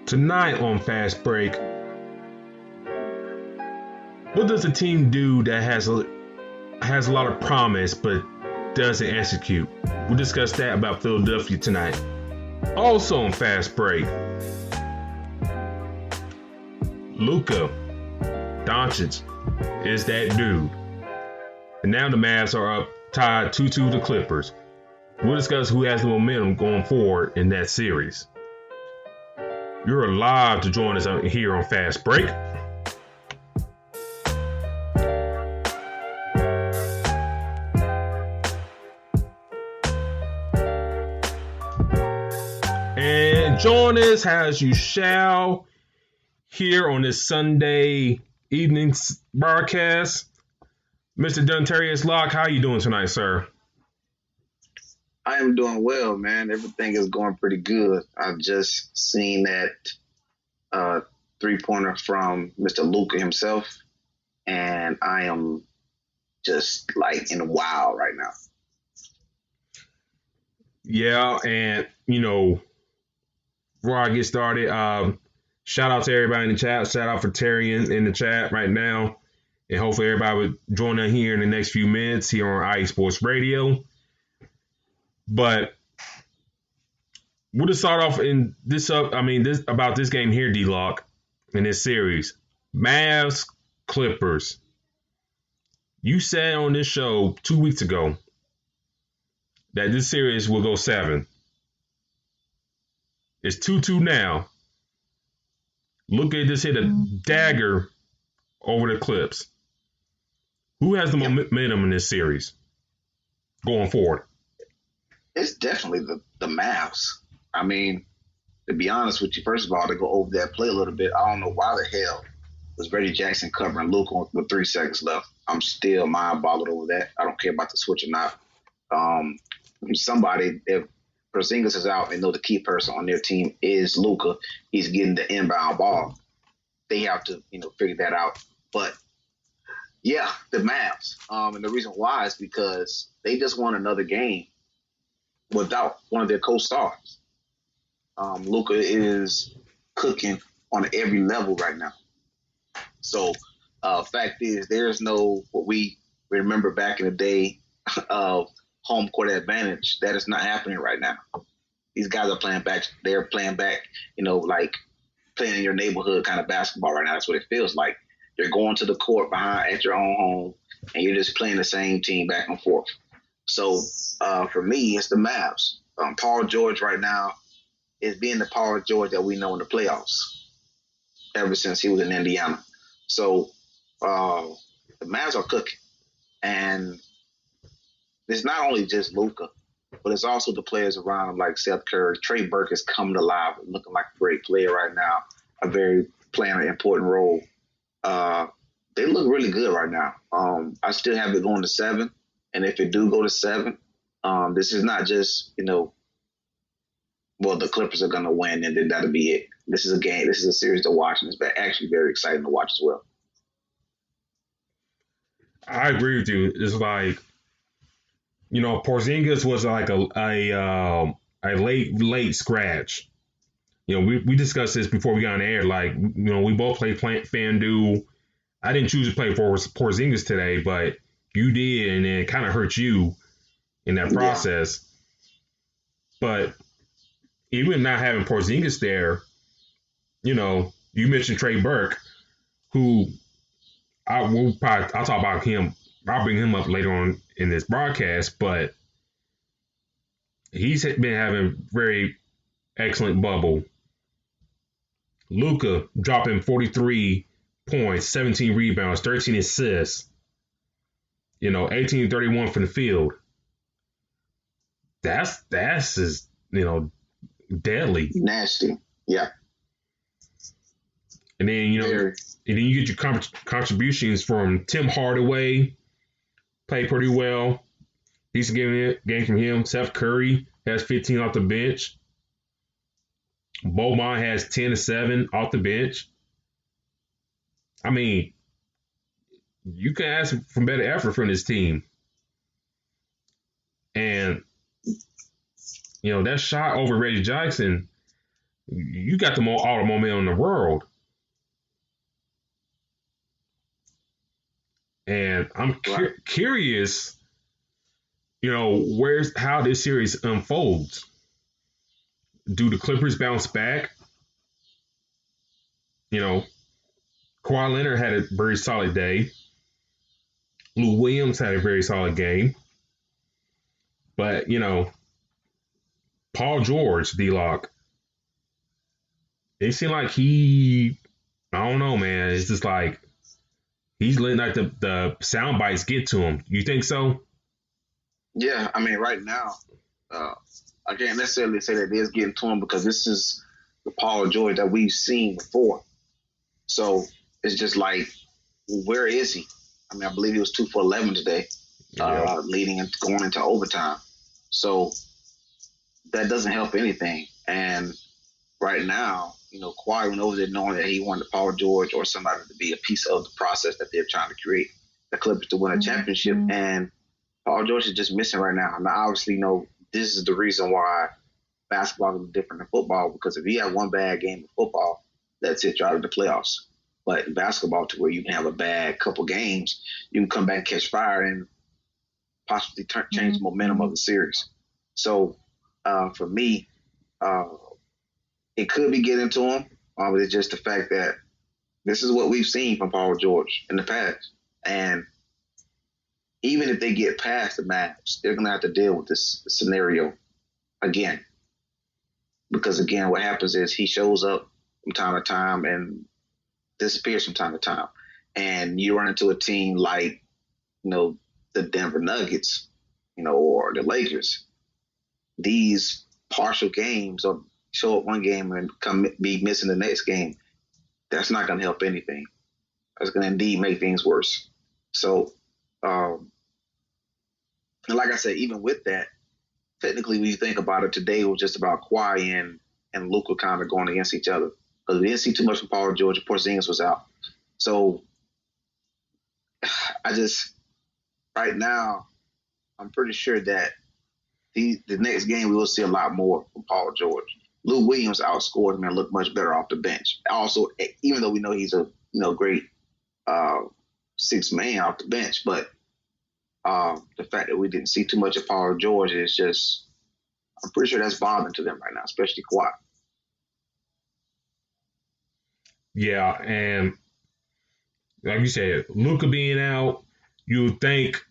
Tonight on Fast Break, what does a team do that has a lot of promise but doesn't execute? We'll discuss that about Philadelphia tonight. Also on Fast Break, Luka Doncic is that dude. And now the Mavs are up tied 2-2 to the Clippers. We'll discuss who has the momentum going forward in that series. You're alive to join us here on Fast Break. And join us as you shall here on this Sunday evening broadcast. Mr. Dentarius Davidson, how you doing tonight, sir? I am doing well, man. Everything is going pretty good. I've just seen that three-pointer from Mr. Luka himself, and I am just like in wow right now. Yeah, and before I get started, shout out to everybody in the chat. Shout out for Terry in the chat right now, and hopefully everybody would join us here in the next few minutes here on IE Sports Radio. But we'll just start off in this about this game here, D-Lock, in this series. Mavs, Clippers. You said on this show 2 weeks ago that this series will go 7. It's 2-2 now. Luka just hit a dagger over the Clips. Who has the momentum in this series going forward? It's definitely the Mavs. I mean, to be honest with you, first of all, to go over that play a little bit, I don't know why the hell was Reggie Jackson covering Luka with 3 seconds left. I'm still mind-boggled over that. I don't care about the switch or not. Somebody, if Porzingis is out, they know the key person on their team is Luka. He's getting the inbound ball. They have to, figure that out. But yeah, the Mavs. And the reason why is because they just won another game without one of their co-stars. Luka is cooking on every level right now. So, fact is, there's no what we remember back in the day of home court advantage. That is not happening right now. These guys are playing back. They're playing back, like playing in your neighborhood kind of basketball right now. That's what it feels like. You're going to the court behind at your own home, and you're just playing the same team back and forth. So for me, it's the Mavs. Paul George right now is being the Paul George that we know in the playoffs ever since he was in Indiana. So the Mavs are cooking. And it's not only just Luka, but it's also the players around him like Seth Curry. Trey Burke is coming alive, looking like a great player right now, playing an important role. They look really good right now. I still have it going to 7. And if it do go to 7, this is not just, the Clippers are going to win and then that'll be it. This is a game. This is a series to watch, and it's actually very exciting to watch as well. I agree with you. It's like, Porzingis was like a late scratch. We discussed this before we got on air. Like, we both played FanDuel. I didn't choose to play for Porzingis today, but you did, and it kind of hurt you in that process. Yeah. But even not having Porzingis there, you mentioned Trey Burke, who I'll talk about him. I'll bring him up later on in this broadcast, but he's been having very excellent bubble. Luka dropping 43 points, 17 rebounds, 13 assists. 18-31 from the field. That's just, deadly. Nasty. Yeah. And then, and then you get your contributions from Tim Hardaway, played pretty well. Decent game from him. Seth Curry has 15 off the bench. Beaumont has 10-7 off the bench. I mean, you can ask for better effort from this team. And, that shot over Reggie Jackson, You got all the momentum in the world, and I'm Right. curious. Where's how this series unfolds. Do the Clippers bounce back? You know, Kawhi Leonard had a very solid day. Lou Williams had a very solid game. But, Paul George, D-Lock, it seemed like I don't know, man. It's just like he's letting like the sound bites get to him. You think so? Yeah, I mean, right now, uh, I can't necessarily say that it is getting to him because this is the Paul George that we've seen before. So it's just like, where is he? I mean, I believe he was 2 for 11 today, Yep. leading and going into overtime. So that doesn't help anything. And right now, Kawhi went over there knowing that he wanted Paul George or somebody to be a piece of the process that they're trying to create the Clippers to win a championship. And Paul George is just missing right now. Now, obviously, this is the reason why basketball is different than football, because if you have one bad game of football, that's it, you're out of the playoffs. But in basketball, to where you can have a bad couple games, you can come back and catch fire and possibly change the momentum of the series. So for me, uh, it could be getting to him. But it's just the fact that this is what we've seen from Paul George in the past. And even if they get past the Mavs, they're going to have to deal with this scenario again. Because, again, what happens is he shows up from time to time and disappears from time to time. And you run into a team like, the Denver Nuggets, or the Lakers. These partial games or show up one game and be missing the next game, that's not going to help anything. That's going to indeed make things worse. So, and like I said, even with that, technically, when you think about it, today was just about Kawhi and Luka kind of going against each other because we didn't see too much from Paul George. Porzingis was out, so I just right now I'm pretty sure that the next game we will see a lot more from Paul George. Lou Williams outscored him and looked much better off the bench. Also, even though we know he's a great sixth man off the bench, but the fact that we didn't see too much of Paul George is just, I'm pretty sure that's bothering to them right now, especially Kawhi. Yeah, and like you said, Luka being out, you would think,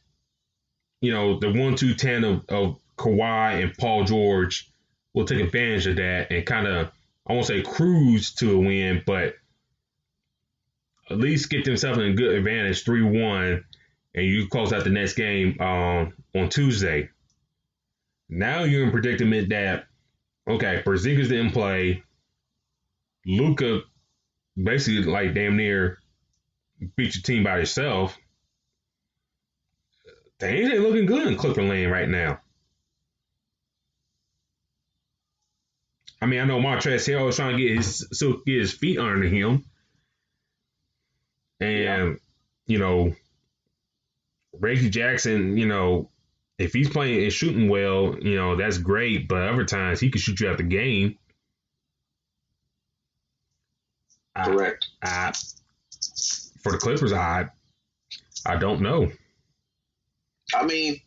the 1-2 of Kawhi and Paul George will take advantage of that and kind of, I won't say cruise to a win, but at least get themselves in a good advantage, 3-1, and you close out the next game on Tuesday. Now you're in predicament that, okay, Porzingis didn't play. Luka basically like damn near beat your team by yourself. Things ain't looking good in Clipper Lane right now. I mean, I know Montrezl Harrell is trying to get his feet under him, and Yeah. Reggie Jackson, if he's playing and shooting well, that's great. But other times he can shoot you out the game. Correct. For the Clippers, I don't know. I mean,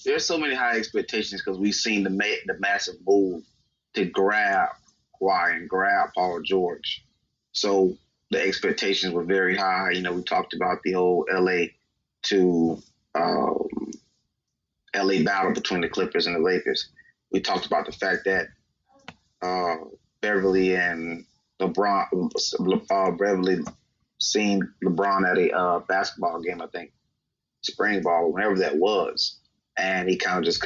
there's so many high expectations because we've seen the massive move to grab Kawhi and grab Paul George. So the expectations were very high. We talked about the whole LA to LA battle between the Clippers and the Lakers. We talked about the fact that Beverly and Beverly seen LeBron at a basketball game, I think, spring ball, whenever that was, and he kind of just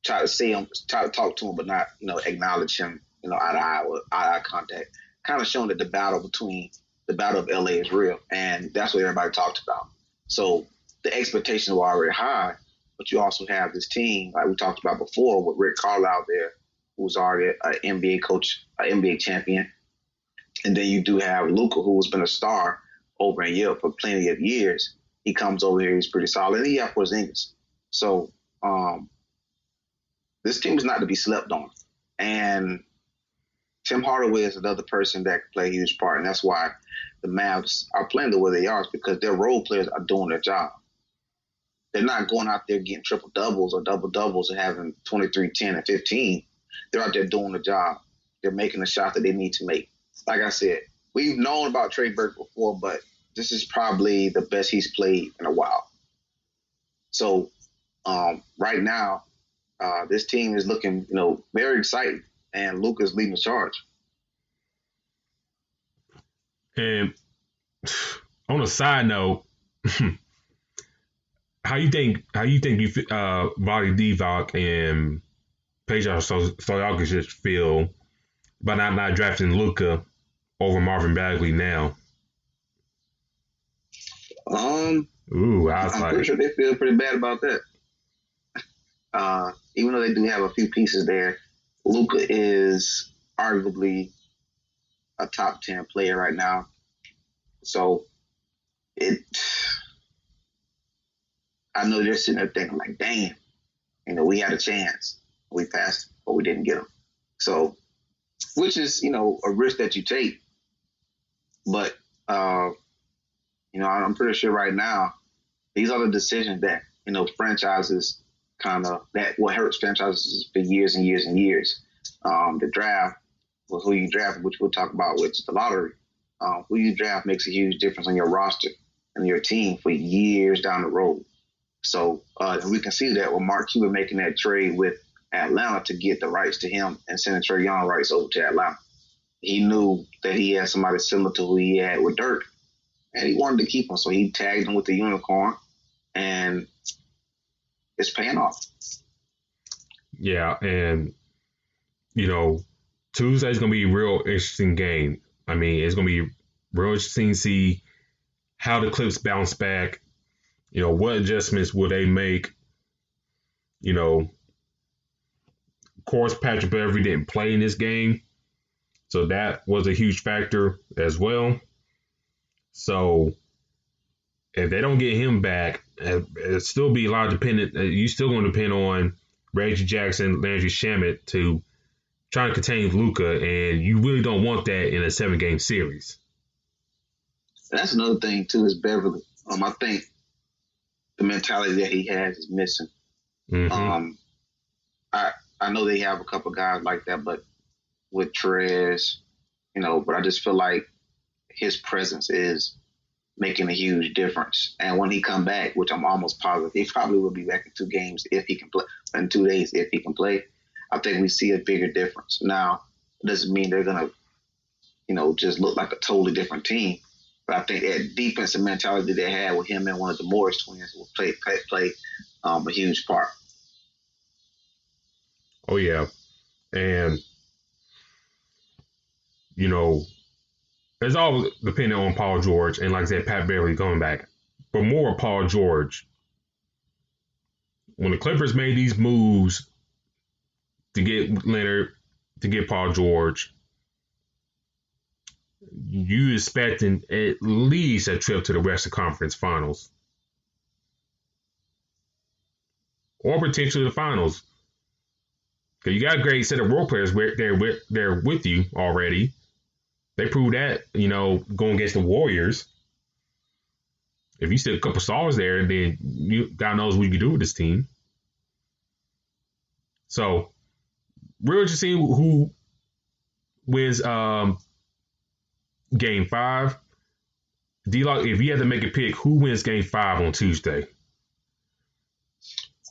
try to see him, try to talk to him, but not acknowledge him, eye to eye contact, kind of showing that the battle of LA is real, and that's what everybody talked about. So the expectations were already high, but you also have this team like we talked about before with Rick Carlisle there, who's already an NBA coach, an NBA champion, and then you do have Luka, who's been a star over in Europe for plenty of years. He comes over here, he's pretty solid, and he have Porzingis. So this team is not to be slept on. And Tim Hardaway is another person that can play a huge part, and that's why the Mavs are playing the way they are, because their role players are doing their job. They're not going out there getting triple doubles or double doubles and having 23, 10, and 15. They're out there doing the job. They're making the shot that they need to make. Like I said, we've known about Trey Burke before, but this is probably the best he's played in a while. So right now, this team is looking, very exciting, and Luka's leading the charge. And on a side note, how you think Vali Divac and Peja Stojakovic feel about not drafting Luka over Marvin Bagley now? I'm pretty sure they feel pretty bad about that. Even though they do have a few pieces there, Luka is arguably a top 10 player right now. So I know they're sitting there thinking like, damn, we had a chance. We passed, but we didn't get him. So, which is, a risk that you take. But, I'm pretty sure right now, these are the decisions that, franchises that what hurts franchises for years and years and years. The draft, who you draft, which we'll talk about, which is the lottery. Who you draft makes a huge difference on your roster and your team for years down the road. So we can see that with Mark Cuban making that trade with Atlanta to get the rights to him and sending Trae Young rights over to Atlanta. He knew that he had somebody similar to who he had with Dirk, and he wanted to keep him, so he tagged him with the unicorn, and it's paying off. Yeah, and Tuesday's gonna be a real interesting game. I mean, it's gonna be real interesting to see how the Clips bounce back. What adjustments will they make? Of course, Patrick Beverley didn't play in this game, so that was a huge factor as well. So if they don't get him back, it'll still be a lot of dependent. You're still going to depend on Reggie Jackson, Landry Shamet to try to contain Luka, and you really don't want that in a 7-game series. That's another thing too, is Beverley. I think the mentality that he has is missing. Mm-hmm. I know they have a couple guys like that, but with Trez, but I just feel like his presence is making a huge difference. And when he come back, which I'm almost positive, he probably will be back in 2 games if he can play, in 2 days if he can play. I think we see a bigger difference. Now, it doesn't mean they're gonna, just look like a totally different team. But I think that defensive mentality they had with him and one of the Morris twins will play a huge part. Oh yeah, and it's all depending on Paul George and, like I said, Pat Beverley coming back. But more Paul George. When the Clippers made these moves to get Leonard, to get Paul George, you expecting at least a trip to the Western Conference Finals. Or potentially the finals. Because you got a great set of role players they're with you already. They proved that, going against the Warriors. If you stick a couple stars there, then God knows what you can do with this team. So, real interesting who wins Game 5. D-Lock, if you had to make a pick, who wins Game 5 on Tuesday?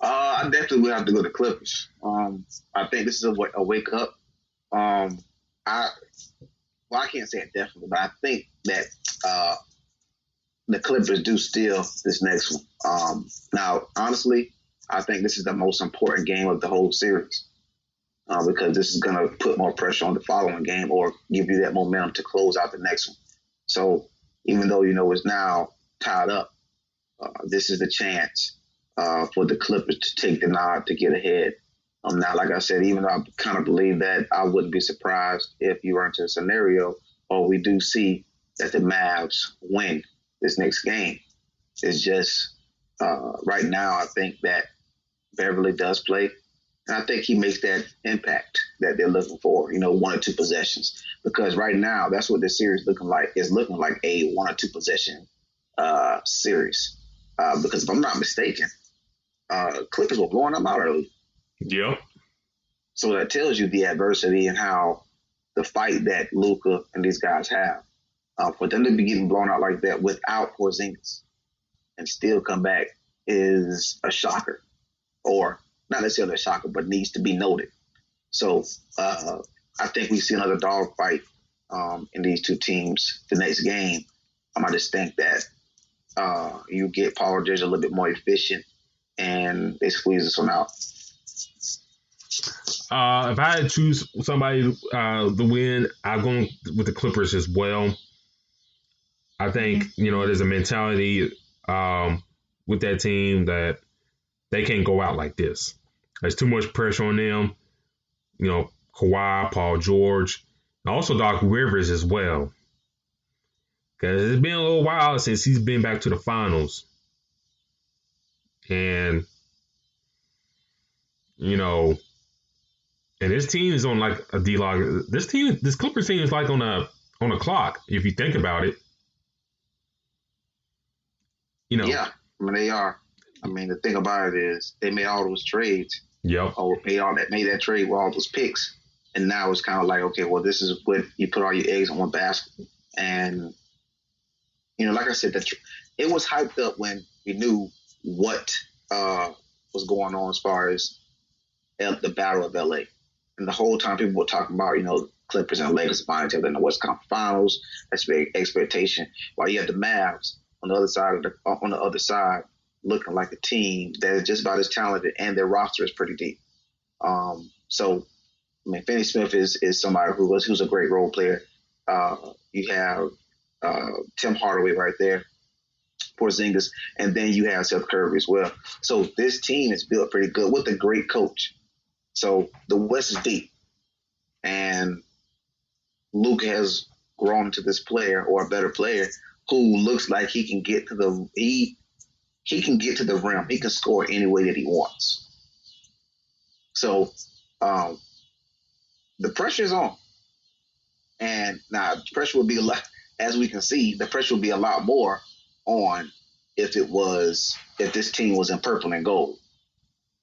I definitely would have to go to Clippers. I think this is a wake up. I can't say it definitely, but I think that the Clippers do steal this next one. Now, honestly, I think this is the most important game of the whole series because this is going to put more pressure on the following game or give you that momentum to close out the next one. So even though, it's now tied up, this is the chance for the Clippers to take the nod to get ahead. Now, like I said, even though I kind of believe that, I wouldn't be surprised if you run into a scenario or we do see that the Mavs win this next game. It's just right now I think that Beverley does play, And I think he makes that impact that they're looking for, 1 or 2 possessions. Because right now, that's what this series looking like. It's looking like a 1 or 2 possession series. Because if I'm not mistaken, Clippers were blowing them out early. Yep. So that tells you the adversity and how the fight that Luka and these guys have. For them to be getting blown out like that without Porzingis and still come back is a shocker. Or not necessarily a shocker, but needs to be noted. So I think we see another dogfight in these 2 teams the next game. I just think that you get Paul George a little bit more efficient and they squeeze this one out. If I had to choose somebody to win, I'm going with the Clippers as well. I think, there's a mentality with that team that they can't go out like this. There's too much pressure on them. Kawhi, Paul George, and also Doc Rivers as well. Because it's been a little while since he's been back to the finals. And, and this team is on like a D-log. This Clippers team is like on a clock, if you think about it. Yeah, they are. The thing about it is they made all those trades. Yep. Or made that trade with all those picks. And now it's kind of like, okay, well, this is what you put all your eggs in one basket. And, like I said, it was hyped up when we knew what was going on as far as the Battle of LA. And the whole time people were talking about, Clippers and Lakers find each other in the West Conference Finals. That's big expectation. While you had the Mavs on the other side, looking like a team that is just about as talented and their roster is pretty deep. Finney Smith is somebody who's a great role player. You have Tim Hardaway right there, Porzingis, and then you have Seth Curry as well. So this team is built pretty good with a great coach. So the West is deep, and Luka has grown into this player or a better player who looks like he can get to the he can get to the rim. He can score any way that he wants. So the pressure is on. And now the pressure would be a lot, as we can see, the pressure would be a lot more on if this team was in purple and gold.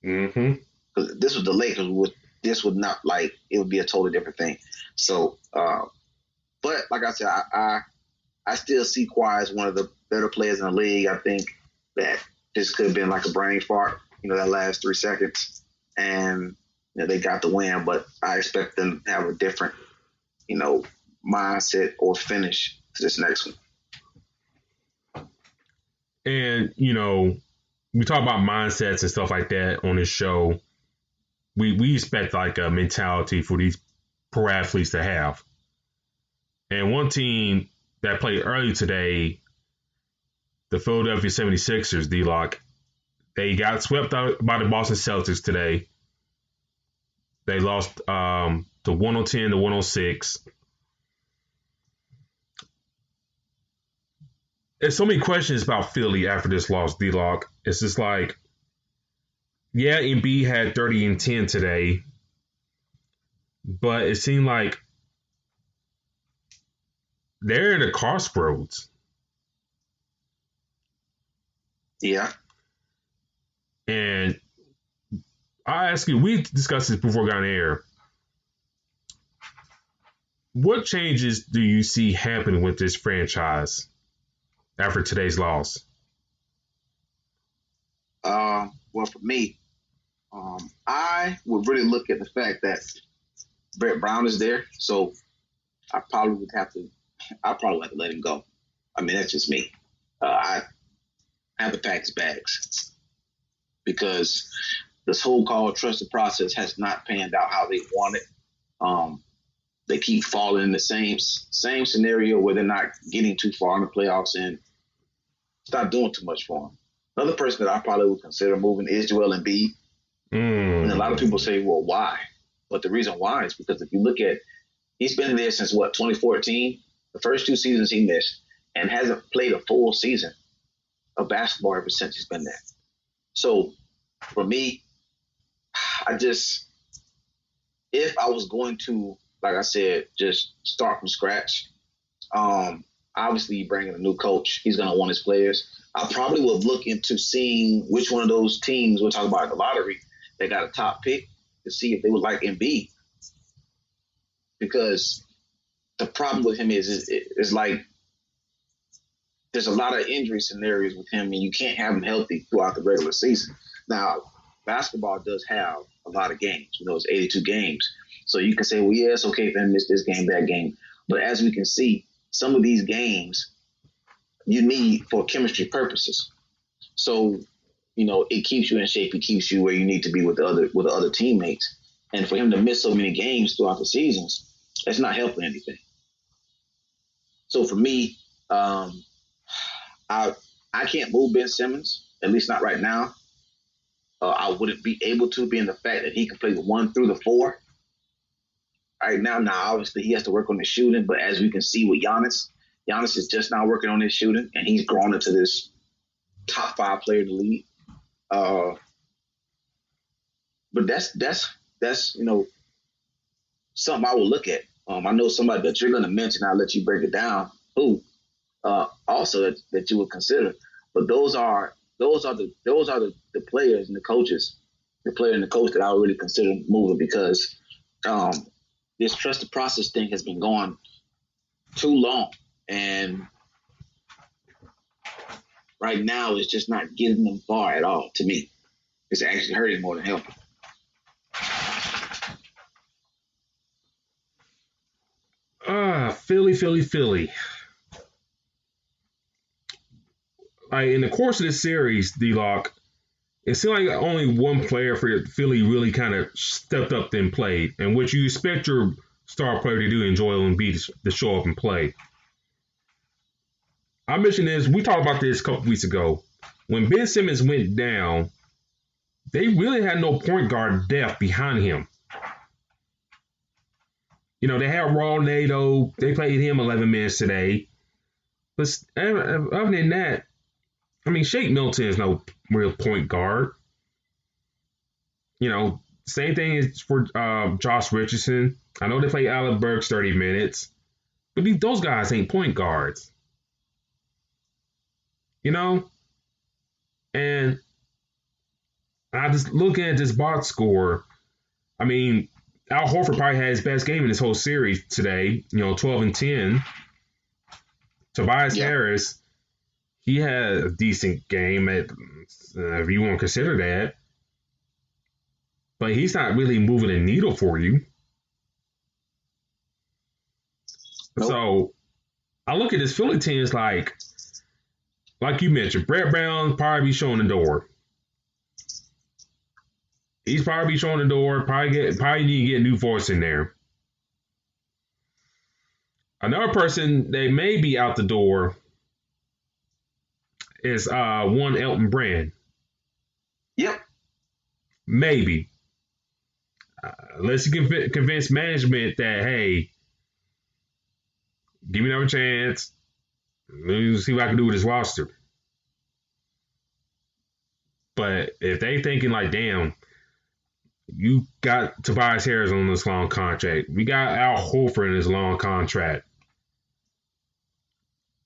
Mm-hmm. Because this was the Lakers, this would not it would be a totally different thing. So, but like I said, I still see Kawhi as one of the better players in the league. I think that this could have been like a brain fart, that last 3 seconds, and they got the win. But I expect them to have a different, mindset or finish to this next one. And we talk about mindsets and stuff like that on this show. We expect like a mentality for these pro athletes to have. And one team that played early today, the Philadelphia 76ers, D-Lock, they got swept out by the Boston Celtics today. They lost to 110 to 106. There's so many questions about Philly after this loss, D-Lock. It's just like, yeah, Embiid had 30 and 10 today, but it seemed like they're in a crossroads. Yeah. And I ask you, we discussed this before we got on air. What changes do you see happening with this franchise after today's loss? Well, for me, I would really look at the fact that Brett Brown is there, so I probably would have to let him go. That's just me. I have to pack his bags because this whole trust the process has not panned out how they want it. They keep falling in the same scenario where they're not getting too far in the playoffs and it's not doing too much for them. Another person that I probably would consider moving is Joel Embiid. And a lot of people say, well, why? But the reason why is because if you look at, he's been there since 2014, the first 2 seasons he missed, and hasn't played a full season of basketball ever since he's been there. So for me, I just, if I was going to, like I said, just start from scratch, obviously bringing a new coach, he's going to want his players. I probably would look into seeing which one of those teams, we'll talk about in the lottery, that got a top pick, to see if they would like Embiid. Because the problem with him is like there's a lot of injury scenarios with him, and you can't have him healthy throughout the regular season. Now, basketball does have a lot of games. It's 82 games. So you can say, well, yeah, it's okay for him to miss this game, that game. But as we can see, some of these games you need for chemistry purposes. So, it keeps you in shape. It keeps you where you need to be with the other teammates. And for him to miss so many games throughout the seasons, that's not helping anything. So for me, I can't move Ben Simmons, at least not right now. I wouldn't be able to, being the fact that he can play the 1 through the 4. Right now, obviously he has to work on his shooting, but as we can see with Giannis is just now working on his shooting, and he's grown into this top 5 player in the league. But that's something I will look at. I know somebody that you're going to mention. I'll let you break it down. Also that you would consider. But those are the players and the coaches, the player and the coach that I would really consider moving, because this trusted process thing has been going too long, and right now it's just not getting them far at all. To me, it's actually hurting more than helping. Philly. Like, in the course of this series, D-Lock, it seemed like only one player for Philly really kind of stepped up and played, and what you expect your star player to do in Joel Embiid to show up and play. I mentioned this, we talked about this a couple weeks ago. When Ben Simmons went down, they really had no point guard depth behind him. They had Raw Nato. They played him 11 minutes today. But other than that, Shake Milton is no real point guard. Same thing is for Josh Richardson. I know they play Alec Burks 30 minutes, but those guys ain't point guards. And I just looking at this box score. Al Horford probably had his best game in this whole series today. 12 and 10. Tobias Harris, he had a decent game, if you want to consider that. But he's not really moving a needle for you. Nope. So I look at this Philly team, it's like you mentioned, Brett Brown probably be showing the door. He's probably be showing the door. Probably need to get a new voice in there. Another person that may be out the door is one Elton Brand. Yep. Maybe. Let's convince management that, hey, give me another chance. Let me see what I can do with this roster. But if they thinking like, damn, you got Tobias Harris on this long contract. We got Al Horford in this long contract.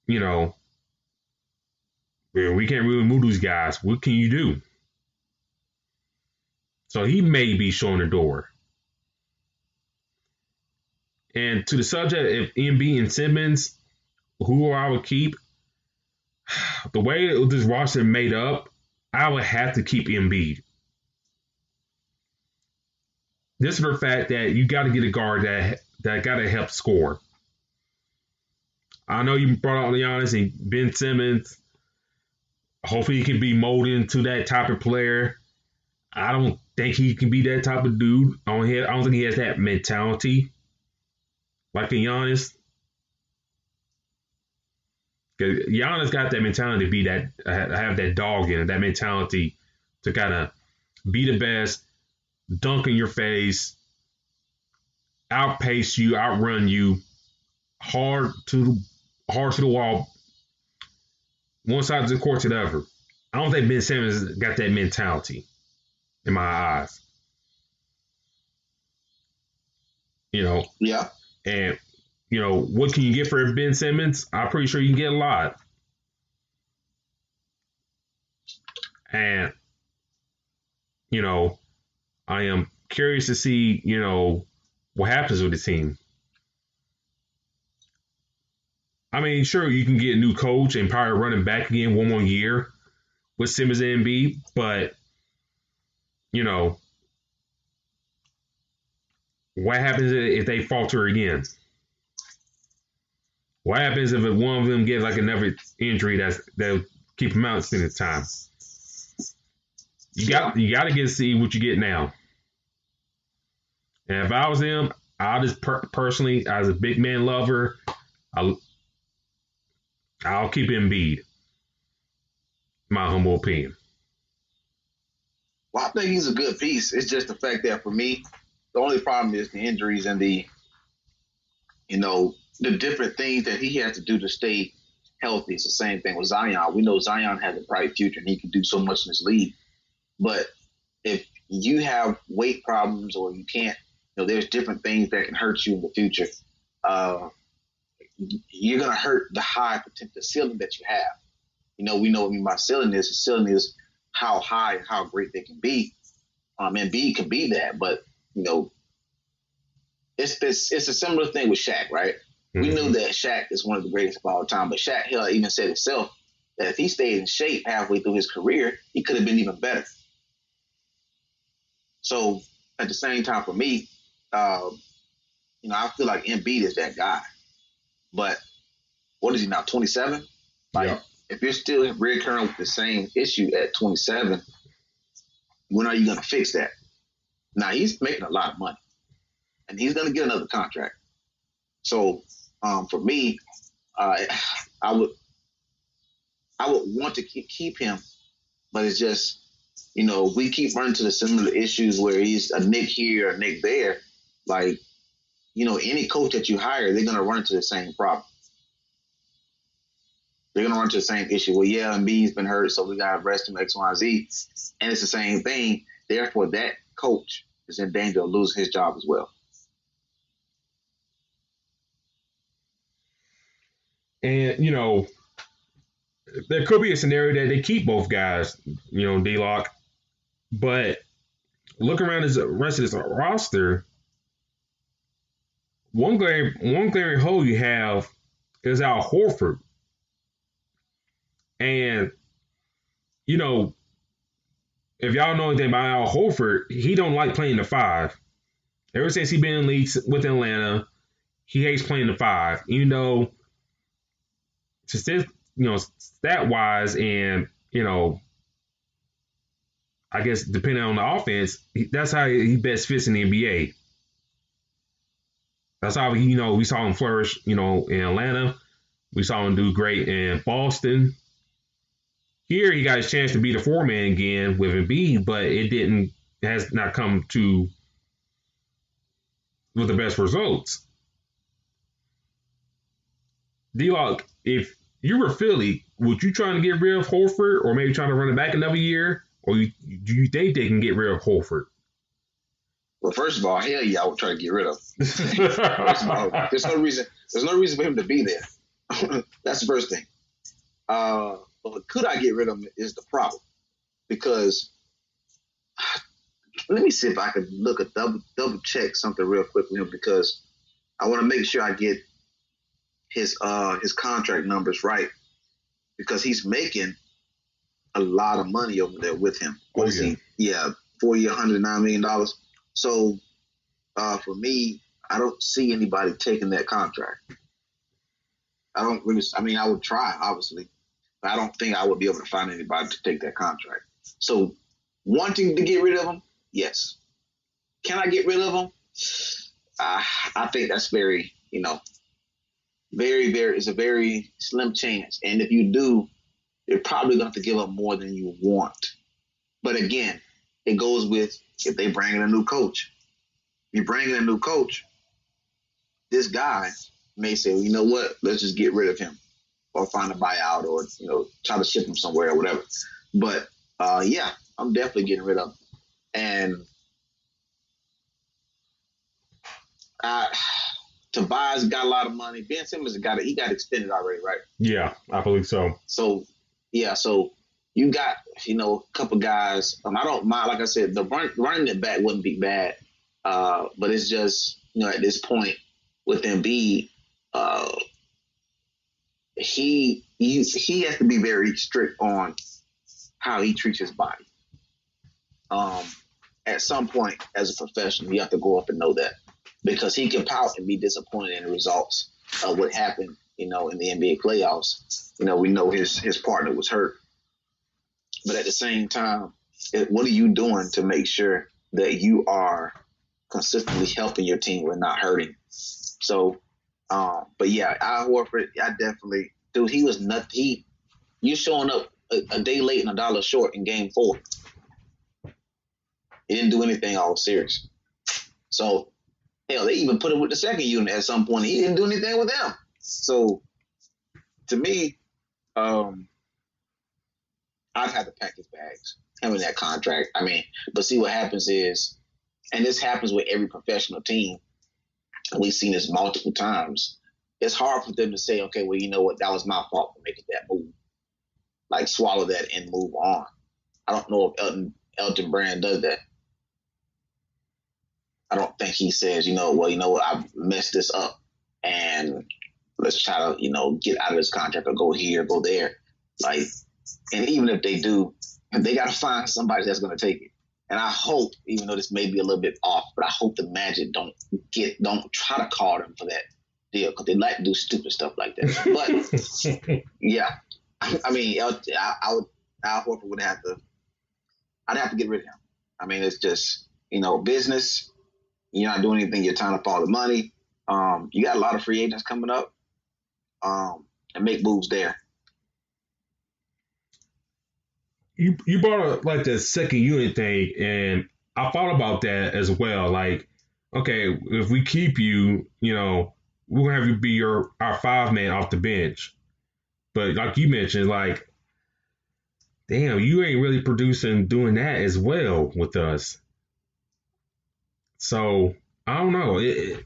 We can't really move these guys. What can you do? So he may be showing the door. And to the subject of Embiid and Simmons, who I would keep, the way this roster is made up, I would have to keep Embiid. This is the fact that you got to get a guard that got to help score. I know you brought out Giannis and Ben Simmons. Hopefully he can be molded into that type of player. I don't think he can be that type of dude. I don't think he has that mentality like a Giannis. Because Giannis got that mentality to be that, have that dog in it, that mentality to kind of be the best, dunk in your face, outpace you, outrun you, hard to the wall, one side of the court to the other. I don't think Ben Simmons got that mentality in my eyes. You know, Yeah. and what can you get for Ben Simmons? I'm pretty sure you can get a lot. And I am curious to see what happens with the team. I mean, sure, you can get a new coach and probably running back again one more year with Simmons and Embiid, but you know, what happens if they falter again? What happens if one of them gets like another injury that'll keep them out and spend time? You got to get to see what you get now. And if I was them, I'll just personally, as a big man lover, I'll keep Embiid. My humble opinion. Well, I think he's a good piece. It's just the fact that for me, the only problem is the injuries and the different things that he has to do to stay healthy. It's the same thing with Zion. We know Zion has a bright future and he can do so much in this league. But if you have weight problems or you can't, there's different things that can hurt you in the future. You're going to hurt the high potential ceiling that you have. We know what I mean by ceiling is. The ceiling is how high and how great they can be. Embiid can be that, but it's a similar thing with Shaq, right? Mm-hmm. We knew that Shaq is one of the greatest of all time, but Shaq even said himself that if he stayed in shape halfway through his career, he could have been even better. So at the same time, for me, I feel like Embiid is that guy. But what is he now, 27? If you're still recurring with the same issue at 27, when are you going to fix that? Now, he's making a lot of money, and he's going to get another contract. So for me, I would want to keep him, but it's just, we keep running to the similar issues where he's a Nick here, a Nick there. Like, any coach that you hire, they're going to run into the same problem. They're going to run into the same issue. Well, yeah, Embiid's been hurt, so we got to rest him, X, Y, and Z. And it's the same thing. Therefore, that coach is in danger of losing his job as well. And, there could be a scenario that they keep both guys, D-Lock. But look around the rest of this roster. One glaring hole you have is Al Horford. And, if y'all know anything about Al Horford, he don't like playing the five. Ever since he's been in leagues with Atlanta, he hates playing the five. Even though, stat-wise and, I guess depending on the offense, that's how he best fits in the NBA. That's how we saw him flourish, in Atlanta. We saw him do great in Boston. Here he got his chance to be the four-man again with Embiid, but it has not come to with the best results. D-Lock, if you were Philly, would you try to get rid of Horford or maybe trying to run it back another year? Or do you think they can get rid of Horford? Well, first of all, hell yeah, I would try to get rid of him. First of all, there's no reason for him to be there. That's the first thing. But could I get rid of him is the problem. Because let me see if I could look at double check something real quick with him, because I want to make sure I get his contract numbers right, because he's making a lot of money over there with him. What is he? Yeah, 4 year, $109 million. So for me, I don't see anybody taking that contract. I would try, obviously, but I don't think I would be able to find anybody to take that contract. So wanting to get rid of him, yes. Can I get rid of him? I think that's very, very, very, it's a very slim chance. And if you do, you're probably going to have to give up more than you want. But again, it goes with if they bring in a new coach. You bring in a new coach, this guy may say, well, you know what, let's just get rid of him or find a buyout or, try to ship him somewhere or whatever. But, yeah, I'm definitely getting rid of him. And Uh, Tobias got a lot of money. Ben Simmons he got extended already, right? Yeah, I believe so. So yeah, so you got a couple guys. I don't mind. Like I said, the running it back wouldn't be bad, but it's just at this point with Embiid, he has to be very strict on how he treats his body. At some point, as a professional, you have to go up and know that, because he can pout and be disappointed in the results of what happened, in the NBA playoffs. We know his partner was hurt, but at the same time, what are you doing to make sure that you are consistently helping your team with not hurting? So, but yeah, Al Horford, I definitely, dude, he was nuts. You showing up a day late and $1 short in Game 4. He didn't do anything all series. So, hell, they even put him with the second unit at some point. He didn't do anything with them. So, to me, I'd have to pack his bags, him in that contract. But see, what happens is, and this happens with every professional team, and we've seen this multiple times, it's hard for them to say, okay, well, you know what, that was my fault for making that move. Like, swallow that and move on. I don't know if Elton Brand does that. I don't think he says, what, I messed this up and let's try to, get out of this contract or go here, go there. Like, and even if they do, they got to find somebody that's going to take it. And I hope, even though this may be a little bit off, but I hope the Magic don't try to call them for that deal, because they like to do stupid stuff like that. But yeah, Al Horford would have to. I'd have to get rid of him. It's just business. You're not doing anything. You're trying to follow the money. You got a lot of free agents coming up, and make moves there. You brought up like the second unit thing, and I thought about that as well. Like, okay, if we keep you, we're gonna have you be our 5-man off the bench. But like you mentioned, like, damn, you ain't really producing doing that as well with us. So I don't know. It's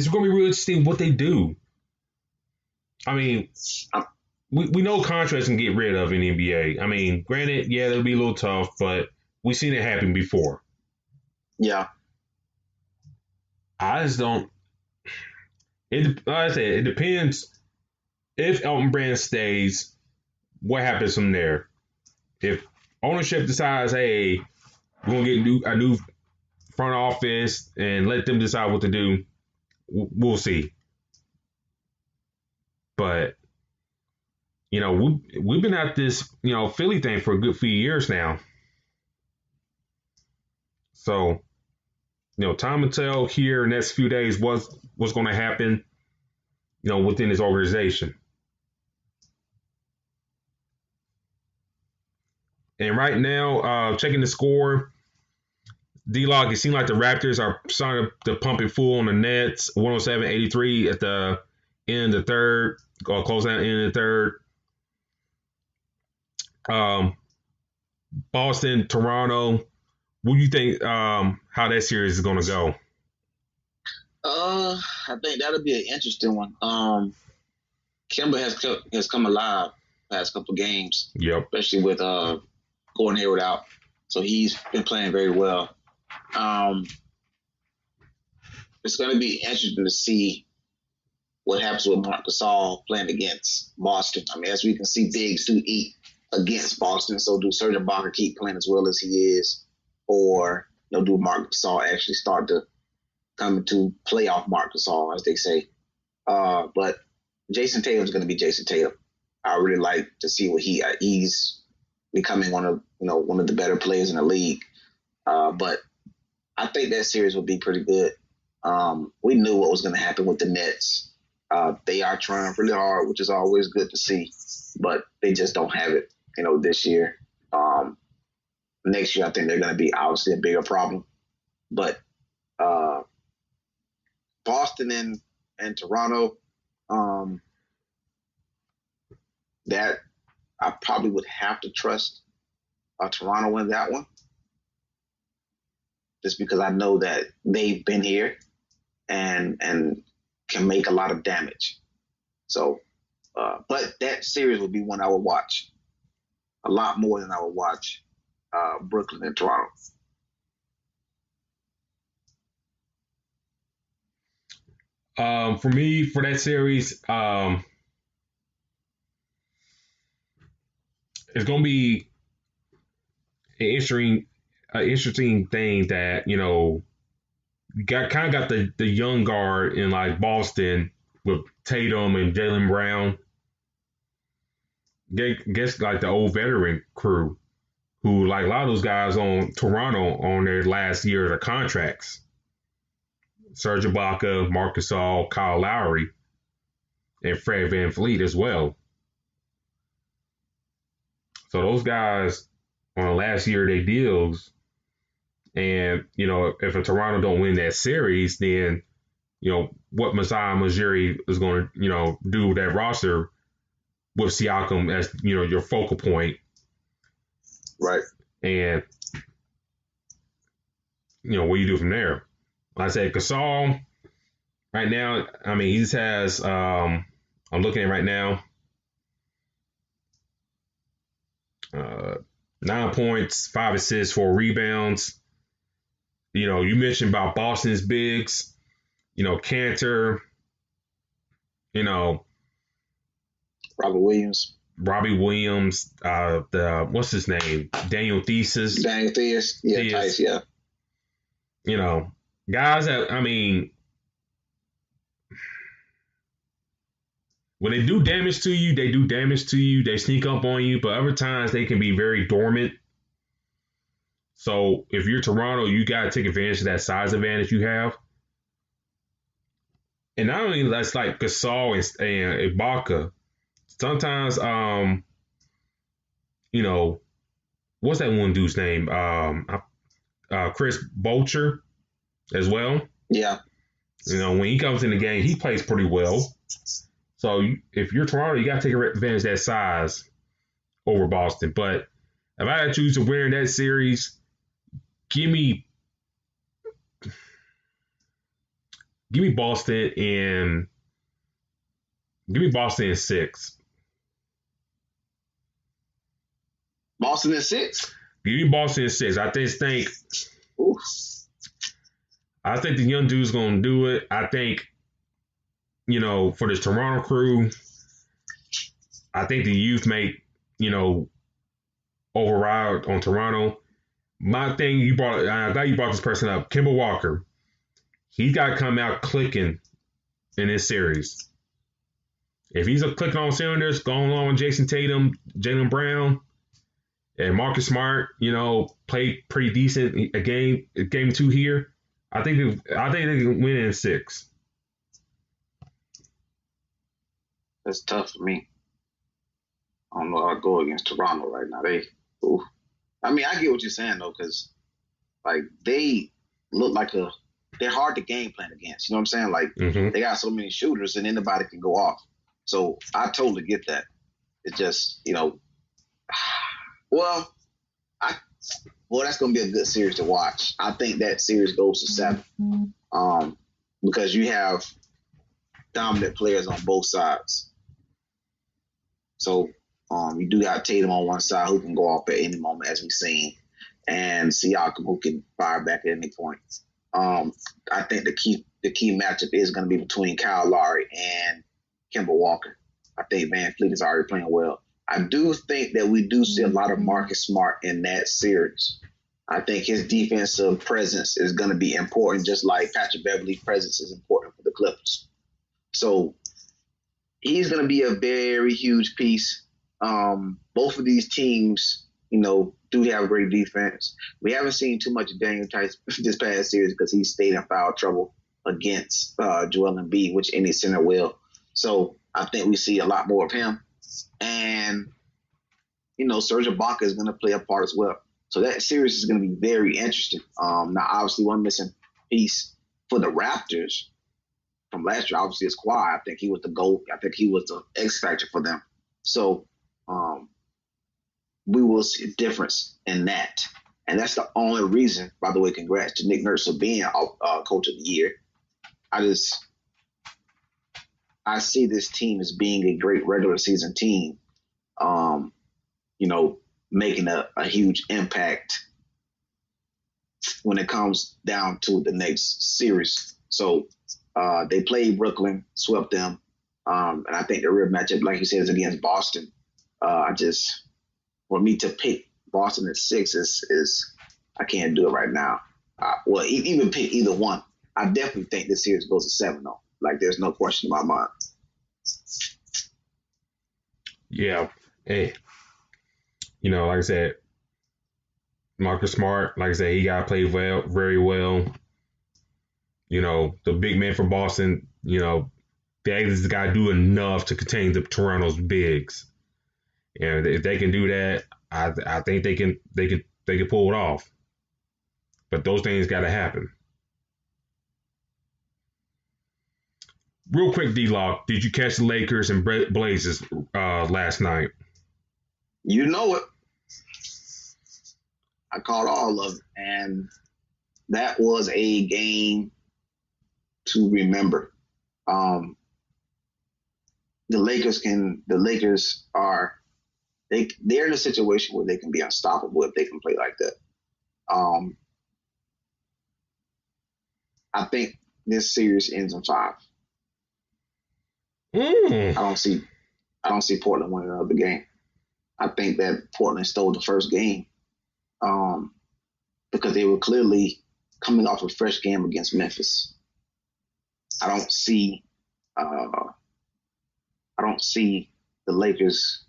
going to be really interesting what they do. We know contracts can get rid of in the NBA. Granted, yeah, it'll be a little tough, but we've seen it happen before. Yeah. I just don't. Like I said, it depends. If Elton Brand stays, what happens from there? If ownership decides, hey, we're gonna get a new front office and let them decide what to do, we'll see. But we've been at this Philly thing for a good few years now. So time will tell here in the next few days what's going to happen within this organization. And right now, checking the score, D-Log, it seems like the Raptors are starting to pump it full on the Nets, 107-83 at the end of the third, or closing out the end of the third. Boston, Toronto, what do you think how that series is going to go? I think that'll be an interesting one. Kemba has come alive past couple games. Yep. Especially with Gordon Hayward out. So he's been playing very well. It's going to be interesting to see what happens with Marc Gasol playing against Boston. As we can see, bigs do eat against Boston. So do Serge Ibaka keep playing as well as he is? Or do Marc Gasol actually start to come into playoff Marc Gasol, as they say? But Jason Tatum's going to be Jason Tatum. I really like to see what he's becoming one of the better players in the league. But I think that series will be pretty good. We knew what was going to happen with the Nets. They are trying really hard, which is always good to see, but they just don't have it, this year. Next year, I think they're going to be obviously a bigger problem. But Boston and Toronto, that I probably would have to trust Toronto in that one. just because I know that they've been here and can make a lot of damage. So, but that series would be one I would watch a lot more than I would watch Brooklyn and Toronto. For me, for that series, it's going to be an interesting thing that you got the young guard in like Boston with Tatum and Jaylen Brown. Guess like the old veteran crew who like a lot of those guys on Toronto on their last year of their contracts. Serge Ibaka, Marc Gasol, Kyle Lowry, and Fred VanVleet as well. So those guys on the last year of their deals, and if a Toronto don't win that series, then what Masai Ujiri is going to do with that roster with Siakam as your focal point, right? And what do you do from there? Like I said, Gasol right now, I mean, he just has. I'm looking at right now. 9 points, 5 assists, 4 rebounds. You mentioned about Boston's bigs. Cantor. Robert Williams. Robbie Williams. What's his name? Daniel Thesis. Daniel Thesis. Yeah, Theis, yeah. Guys that when they do damage to you, they do damage to you. They sneak up on you, but other times they can be very dormant. So if you're Toronto, you got to take advantage of that size advantage you have. And not only that's like Gasol and Ibaka. Sometimes, what's that one dude's name? Chris Boucher as well. Yeah. When he comes in the game, he plays pretty well. So if you're Toronto, you got to take advantage of that size over Boston. But if I had to choose a winner in that series, give me Boston in 6. Boston in 6? Give me Boston in 6. I think the young dude's gonna do it. I think, for this Toronto crew, I think the youth may, override on Toronto. My thing I'm glad you brought this person up. Kemba Walker. He's got to come out clicking in this series. If he's clicking on cylinders, going along with Jason Tatum, Jaylen Brown, and Marcus Smart, played pretty decent a game 2 here. I think they can win in 6. That's tough for me. I don't know how to go against Toronto right now. I get what you're saying though, because like they look like they're hard to game plan against. You know what I'm saying? Like They got so many shooters and anybody can go off. So I totally get that. It's just that's gonna be a good series to watch. I think that series goes to 7, because you have dominant players on both sides. So you do have Tatum on one side who can go off at any moment, as we've seen, and Siakam who can fire back at any point. I think the key matchup is going to be between Kyle Lowry and Kemba Walker. I think VanVleet is already playing well. I do think that we do see a lot of Marcus Smart in that series. I think his defensive presence is going to be important, just like Patrick Beverley's presence is important for the Clippers. So he's going to be a very huge piece. Both of these teams, do have great defense. We haven't seen too much of Daniel Theis this past series because he stayed in foul trouble against Joel Embiid, which any center will. So I think we see a lot more of him. And, Serge Ibaka is going to play a part as well. So that series is going to be very interesting. Now, obviously, one missing piece for the Raptors from last year, obviously, is Kawhi. I think he was the GOAT. I think he was the X factor for them. So we will see a difference in that. And that's the only reason, by the way, congrats to Nick Nurse for being coach of the year. I see this team as being a great regular season team, making a huge impact when it comes down to the next series. So they played Brooklyn, swept them, and I think the real matchup, like you said, is against Boston. For me to pick Boston at 6 is I can't do it right now. Even pick either one. I definitely think this series goes to 7 though. Like there's no question in my mind. Yeah. Hey, like I said, Marcus Smart, like I said, he got to play very well. The big man from Boston, they just got to do enough to contain the Toronto's bigs. And if they can do that, I think they can pull it off. But those things got to happen. Real quick, D-Lock, did you catch the Lakers and Blazers last night? You know it. I caught all of it, and that was a game to remember. The Lakers are they're in a situation where they can be unstoppable if they can play like that. I think this series ends in 5. I don't see Portland winning another game. I think that Portland stole the first game because they were clearly coming off a fresh game against Memphis. I don't see the Lakers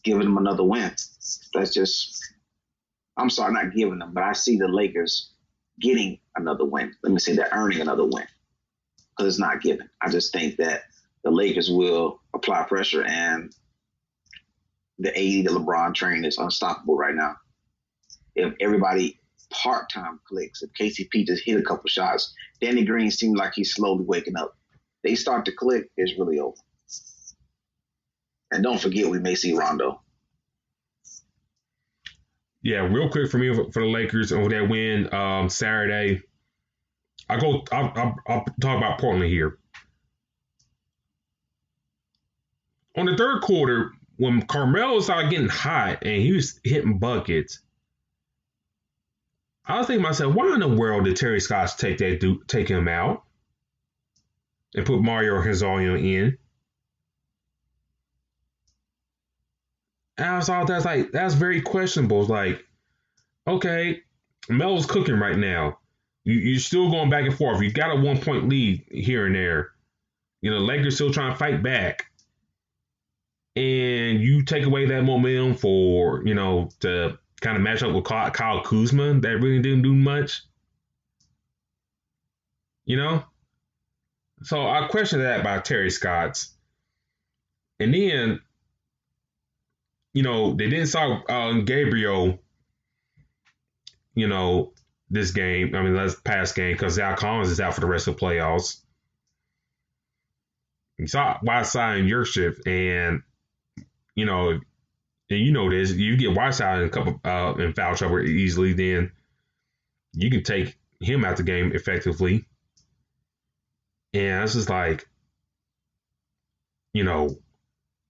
giving them another win. I'm sorry, not giving them, but I see the Lakers getting another win. Let me say they're earning another win because it's not given. I just think that the Lakers will apply pressure, and the AD to LeBron train is unstoppable right now. If everybody part-time clicks, if KCP just hit a couple shots, Danny Green seems like he's slowly waking up. They start to click, it's really over. And don't forget, we may see Rondo. Yeah, real quick for me for the Lakers over that win Saturday. I'll talk about Portland here. On the third quarter, when Carmelo started getting hot and he was hitting buckets, I was thinking to myself, why in the world did Terry Scott take him out and put Mario Hezonja in? And I thought that's very questionable. It's like, okay, Melo's cooking right now. You're still going back and forth. You got a 1-point lead here and there. Lakers still trying to fight back. And you take away that momentum for, to kind of match up with Kyle Kuzma that really didn't do much. So I question that by Terry Scott's. And then, they didn't start Gabriel, this game. I mean, that's past game because Zach Collins is out for the rest of the playoffs. You saw Whiteside and Yurchif, and and this, you get Whiteside in a couple in foul trouble easily, then you can take him out the game effectively. And it's just like, the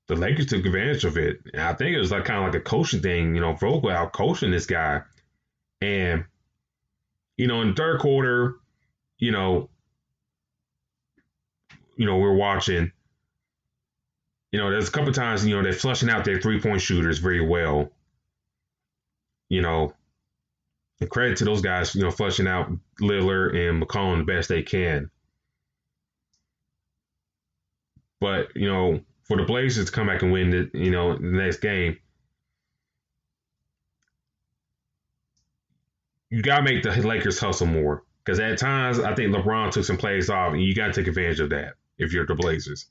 Lakers took advantage of it. And I think it was kind of like a coaching thing, Vogel out coaching this guy. And, in the third quarter, we're watching. There's a couple of times, they're flushing out their 3-point shooters very well. And credit to those guys, flushing out Lillard and McCollum the best they can. But, for the Blazers to come back and win the next game, you got to make the Lakers hustle more. Because at times, I think LeBron took some plays off, and you got to take advantage of that if you're the Blazers.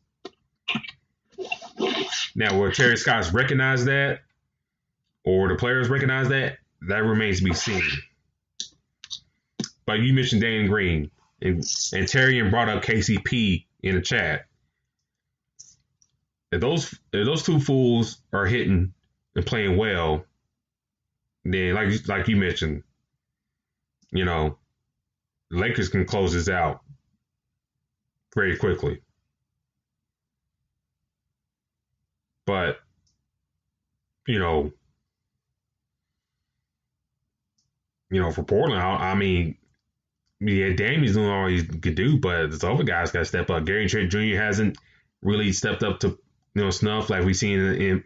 Now, will Terry Scott's recognize that, or the players recognize that? That remains to be seen. But you mentioned Danny Green, and Terry brought up KCP in the chat. If those two fools are hitting and playing well, then like you mentioned, you know, Lakers can close this out very quickly. But, you know, for Portland, I mean, yeah, Damian's doing all he could do, but the other guys got to step up. Gary Trent Jr. hasn't really stepped up to snuff like we see him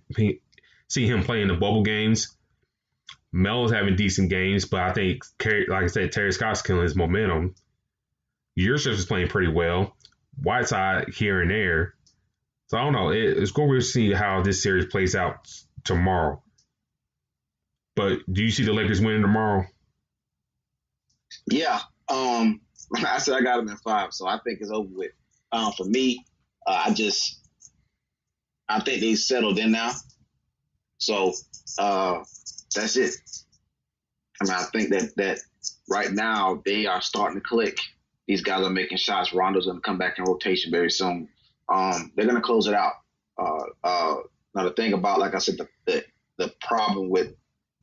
play in the bubble games. Melo's having decent games, but I think, like I said, Terry Scott's killing his momentum. Yurchef is playing pretty well. Whiteside here and there. So I don't know. It's going to see how this series plays out tomorrow. But do you see the Lakers winning tomorrow? Yeah. I said I got them in 5, so I think it's over with. For me, I think they settled in now. So that's it. I mean, I think that right now they are starting to click. These guys are making shots. Rondo's going to come back in rotation very soon. They're going to close it out. Now the thing about, like I said, the problem with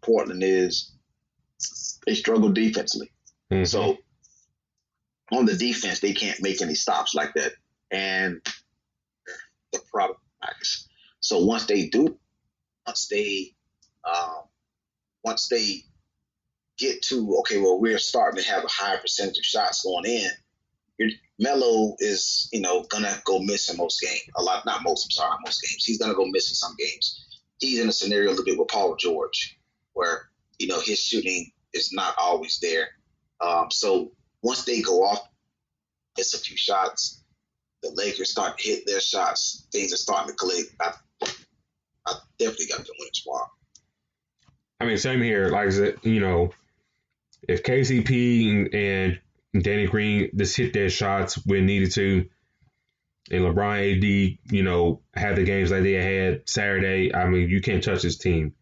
Portland is they struggle defensively. Mm-hmm. So on the defense, they can't make any stops like that. And the problem, so once they get to, okay, well, we're starting to have a higher percentage of shots going in, Melo is, gonna go miss in most games. Not most games. He's gonna go miss in some games. He's in a scenario a little bit with Paul George, where, his shooting is not always there. So once they go off, it's a few shots. The Lakers start to hit their shots. Things are starting to click. I definitely got to win tomorrow. I mean, same here. Like I said, if KCP and Danny Green just hit their shots when needed to, and LeBron AD, had the games like they had Saturday, I mean, you can't touch this team.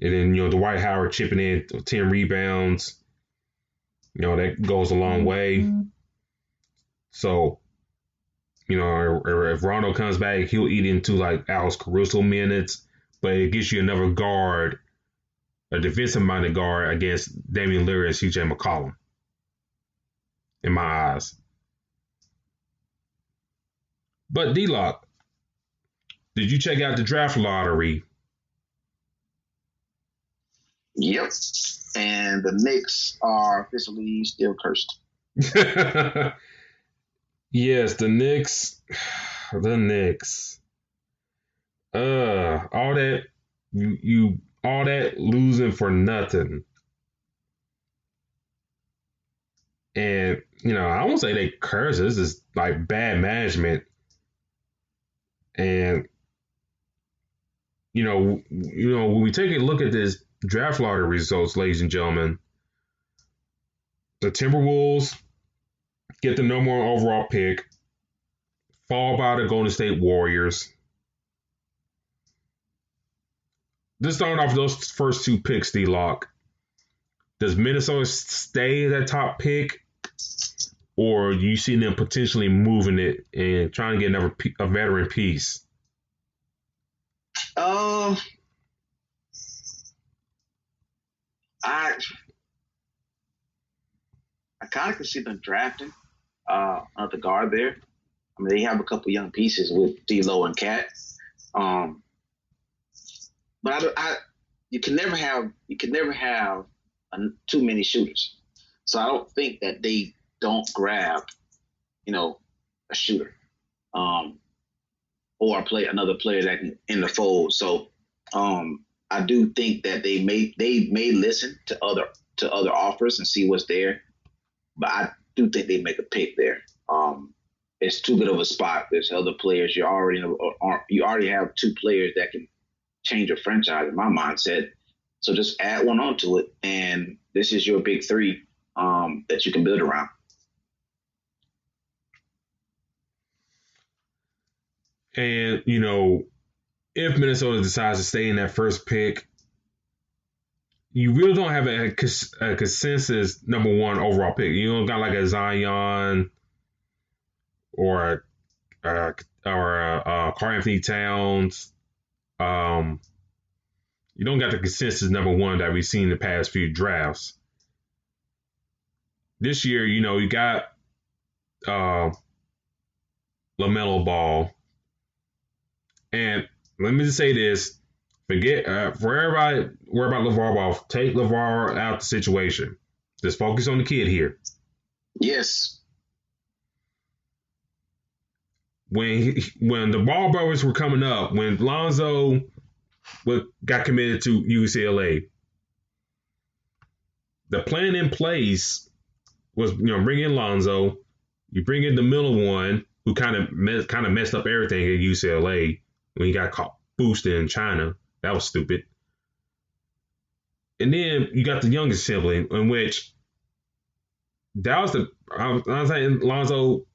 And then, Dwight Howard chipping in 10 rebounds, that goes a long way. Mm-hmm. So, or if Rondo comes back, he'll eat into like Alex Caruso minutes, but it gives you another guard, a defensive-minded guard against Damian Lillard and CJ McCollum, in my eyes. But D-Lock, did you check out the draft lottery? Yep. And the Knicks are officially still cursed. Yes, the Knicks. The Knicks. All that all that losing for nothing. And, I won't say they curse. This is like bad management. And, when we take a look at this draft lottery results, ladies and gentlemen, the Timberwolves get the number 1 overall pick, followed by the Golden State Warriors. Just starting off those first 2 picks, D-Lock, does Minnesota stay that top pick, or do you see them potentially moving it and trying to get a veteran piece? I kind of can see them drafting another guard there. I mean, they have a couple young pieces with D'Lo and Cat. But you can never have too many shooters. So I don't think that they don't grab, a shooter, or another player that can in the fold. So I do think that they may listen to other offers and see what's there. But I do think they make a pick there. It's too good of a spot. There's other players. You already have 2 players that can change a franchise in my mindset. So just add one onto it, and this is your big 3 that you can build around. And, if Minnesota decides to stay in that first pick, you really don't have a consensus number 1 overall pick. You don't got like a Zion or Karl Anthony Towns, You don't got the consensus number one that we've seen in the past few drafts. This year, you got LaMelo Ball. And let me just say this. Forget, for everybody, worry about LeVar Ball. Take LeVar out the situation. Just focus on the kid here. Yes. When the Ball brothers were coming up, when Lonzo got committed to UCLA, the plan in place was, bring in Lonzo, you bring in the middle one who kind of messed up everything at UCLA when he got caught boosted in China. That was stupid. And then you got the youngest sibling, in which that was I'm saying Lonzo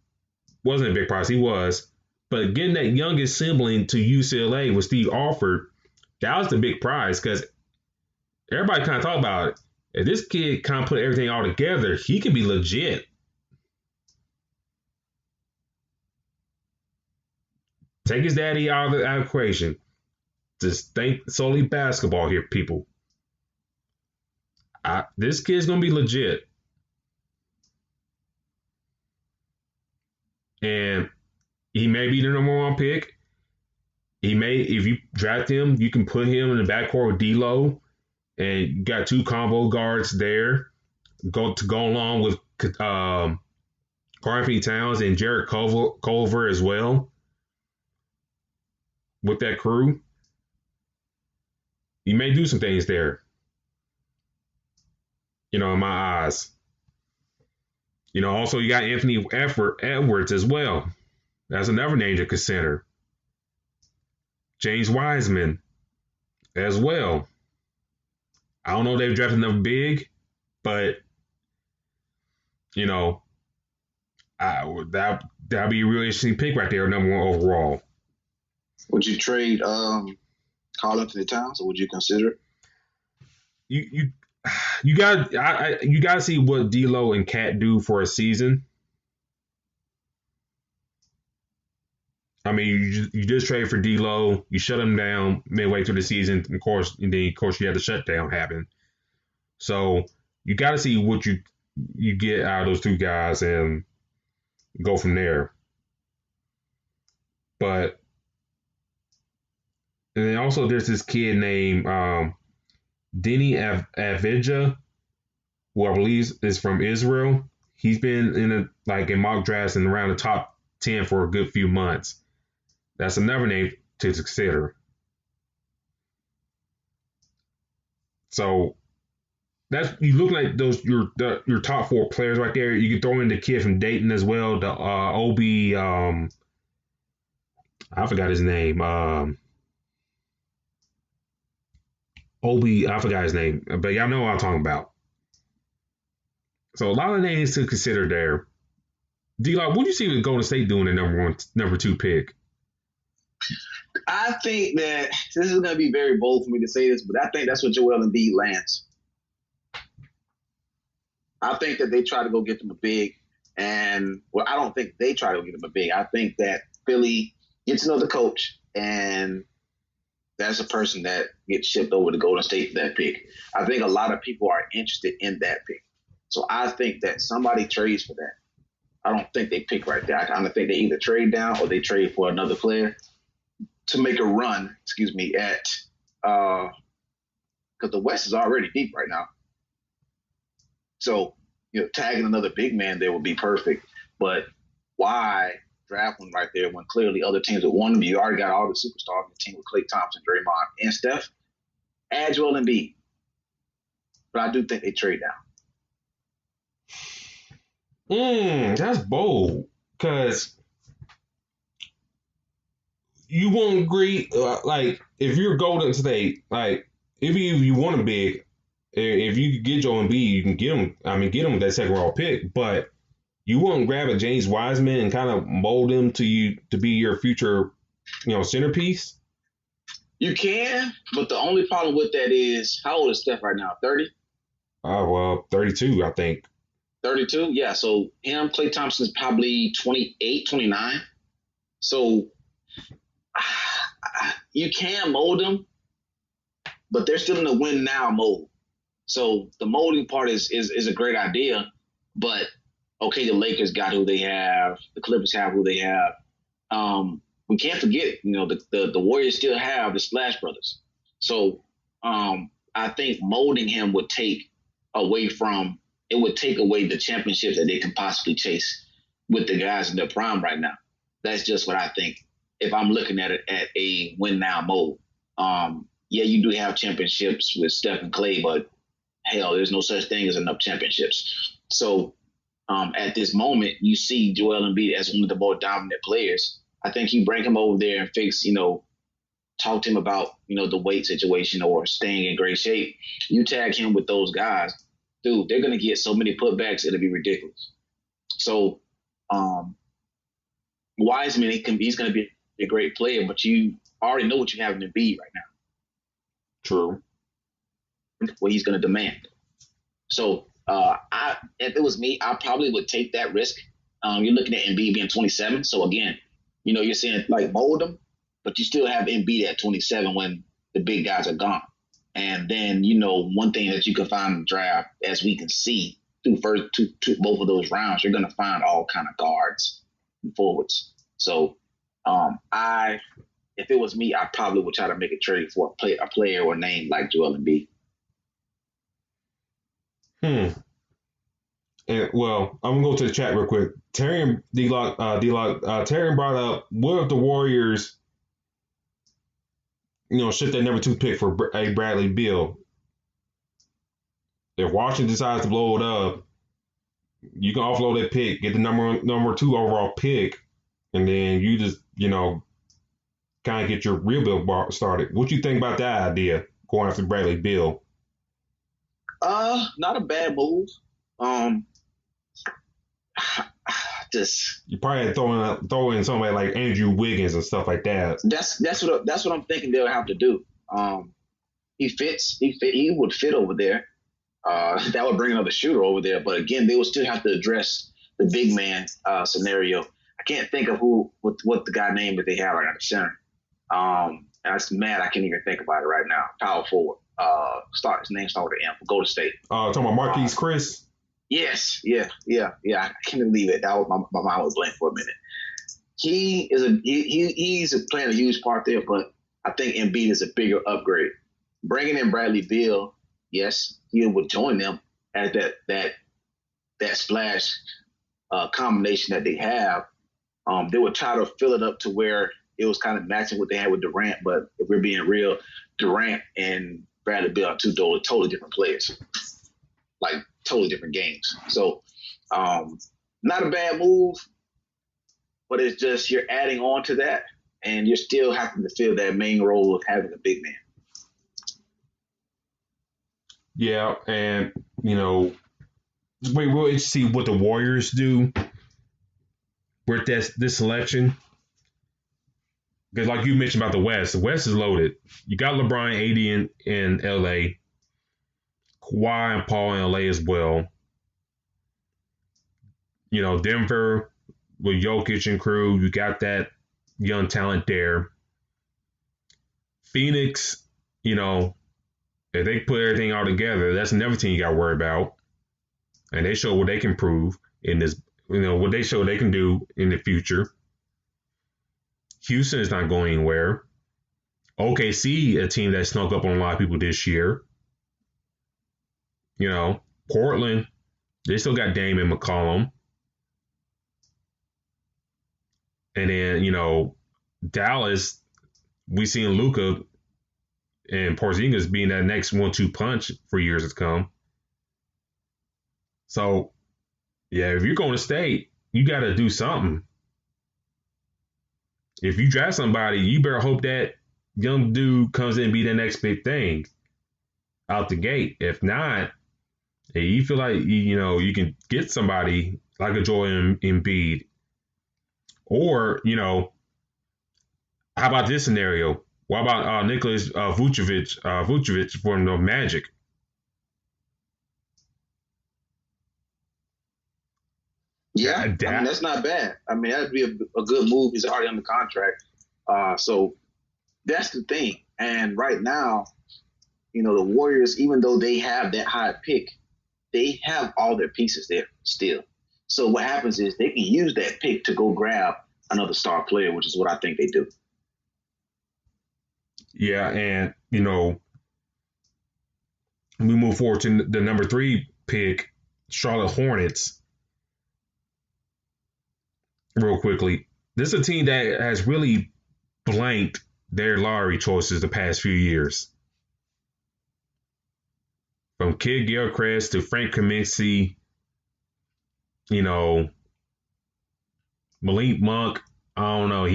wasn't a big price. He was. But getting that youngest sibling to UCLA with Steve Alford, that was the big prize because everybody kind of thought about it. If this kid kind of put everything all together, he could be legit. Take his daddy out of the equation. Just think solely basketball here, people. This kid's going to be legit. And he may be the number one pick. He may, if you draft him, you can put him in the backcourt with D'Lo, and you got two combo guards there go along with Karl-Anthony Towns and Jarrett Culver as well with that crew. You may do some things there. In my eyes. Also you got Anthony Edwards as well. That's another name to consider. James Wiseman as well. I don't know if they've drafted enough big, but that'd be a really interesting pick right there, number one overall. Would you trade Karl-Anthony Towns, or would you consider it? You got to see what D'Lo and Cat do for a season. I mean, you just trade for D'Lo, you shut him down midway through the season, and of course you had the shutdown happen. So you got to see what you get out of those two guys and go from there. And then also there's this kid named Denny Avdija, who I believe is from Israel. He's been in mock drafts and around the top 10 for a good few months. That's another name to consider. So you look like those your top four players right there. You can throw in the kid from Dayton as well, the Obi. I forgot his name. Obi, I forgot his name, but y'all know what I'm talking about. So a lot of names to consider there. D-Lock, what do you see with Golden State doing the number two pick? I think that this is going to be very bold for me to say this, but I think that's what Joel Embiid lands. I think that they try to go get them a big, and I don't think they try to go get them a big. I think that Philly gets to know the coach, and that's a person that gets shipped over to Golden State for that pick. I think a lot of people are interested in that pick. So I think that somebody trades for that. I don't think they pick right there. I kind of think they either trade down or they trade for another player to make a run, at because the West is already deep right now. So, tagging another big man there would be perfect. But why draft one right there when clearly other teams would want him? You already got all the superstars on the team with Klay Thompson, Draymond, and Steph. Add Joel Embiid. But I do think they trade down. That's bold. Because you won't agree, if you're Golden State, if you want a big, if you could get Joel Embiid, you can get him. Get him with that second round pick, but you won't grab a James Wiseman and kind of mold him to be your future, centerpiece. You can, but the only problem with that is, how old is Steph right now? 30? 32, I think. 32? Yeah, so him, Klay Thompson is probably 28, 29. So you can mold him, but they're still in the win now mode. So the molding part is a great idea, but okay, the Lakers got who they have, the Clippers have who they have. We can't forget, the Warriors still have the Splash Brothers. So I think molding him would take away the championships that they can possibly chase with the guys in their prime right now. That's just what I think. If I'm looking at it at a win now mode, yeah, you do have championships with Steph and Clay, but hell, there's no such thing as enough championships. So at this moment, you see Joel Embiid as one of the more dominant players. I think you bring him over there and talk to him about, the weight situation or staying in great shape. You tag him with those guys, dude, they're going to get so many putbacks, it'll be ridiculous. So Wiseman, he's going to be a great player, but you already know what you have in Embiid right now. True. What he's going to demand. So if it was me, I probably would take that risk. You're looking at Embiid being 27. So again, you're saying like mold him, but you still have Embiid at 27 when the big guys are gone. And then, one thing that you can find in the draft, as we can see through both of those rounds, you're going to find all kind of guards and forwards. So if it was me, I probably would try to make a trade for a player or name like Joel Embiid. And, well, I'm gonna go to the chat real quick. Terry Terry brought up, what if the Warriors, shift that number 2 pick for a Bradley Beal? If Washington decides to blow it up, you can offload that pick, get the number 2 overall pick, and then you just, kind of get your rebuild started. What you think about that idea, going after Bradley Beal? Not a bad move. You probably had to throw in somebody like Andrew Wiggins and stuff like that. That's what I'm thinking they'll have to do. He would fit over there. That would bring another shooter over there. But again, they would still have to address the big man scenario. I can't think of what the guy name that they have right at the center. And that's mad. I can't even think about it right now. Power forward. His name started with M. Golden State. Talking about Marquise Chris. Yes, yeah. I can't believe it. That was my mind was blank for a minute. He's playing a huge part there, but I think Embiid is a bigger upgrade. Bringing in Bradley Beal, yes, he would join them as that splash combination that they have. They would try to fill it up to where it was kind of matching what they had with Durant, but if we're being real, Durant and Bradley Beal are two totally different players. Like totally different games. So not a bad move, but it's just you're adding on to that and you're still having to fill that main role of having a big man. Yeah, and we'll see what the Warriors do with this selection. Because like you mentioned about the West is loaded. You got LeBron, AD in LA. Kawhi and Paul in LA as well. Denver with Jokic and crew, you got that young talent there. Phoenix, if they put everything all together, that's another team you got to worry about. And they show what they can prove in this, what they show they can do in the future. Houston is not going anywhere. OKC, a team that snuck up on a lot of people this year. Portland, they still got Dame and McCollum. And then, Dallas, we seen Luka and Porzingis being that next 1-2 punch for years to come. So, yeah, if you're going to state, you got to do something. If you draft somebody, you better hope that young dude comes in and be the next big thing out the gate. If not, and you feel like you can get somebody like a Joel Embiid, or how about this scenario? What about Nicholas Vucevic from the Magic? Yeah, that's not bad. That'd be a good move. He's already under contract, so that's the thing. And right now, the Warriors, even though they have that high pick, they have all their pieces there still. So what happens is they can use that pick to go grab another star player, which is what I think they do. Yeah, and we move forward to the number 3 pick, Charlotte Hornets. Real quickly, this is a team that has really blanked their lottery choices the past few years. From Kid Gilchrist to Frank Kaminsky, Malik Monk. I don't know.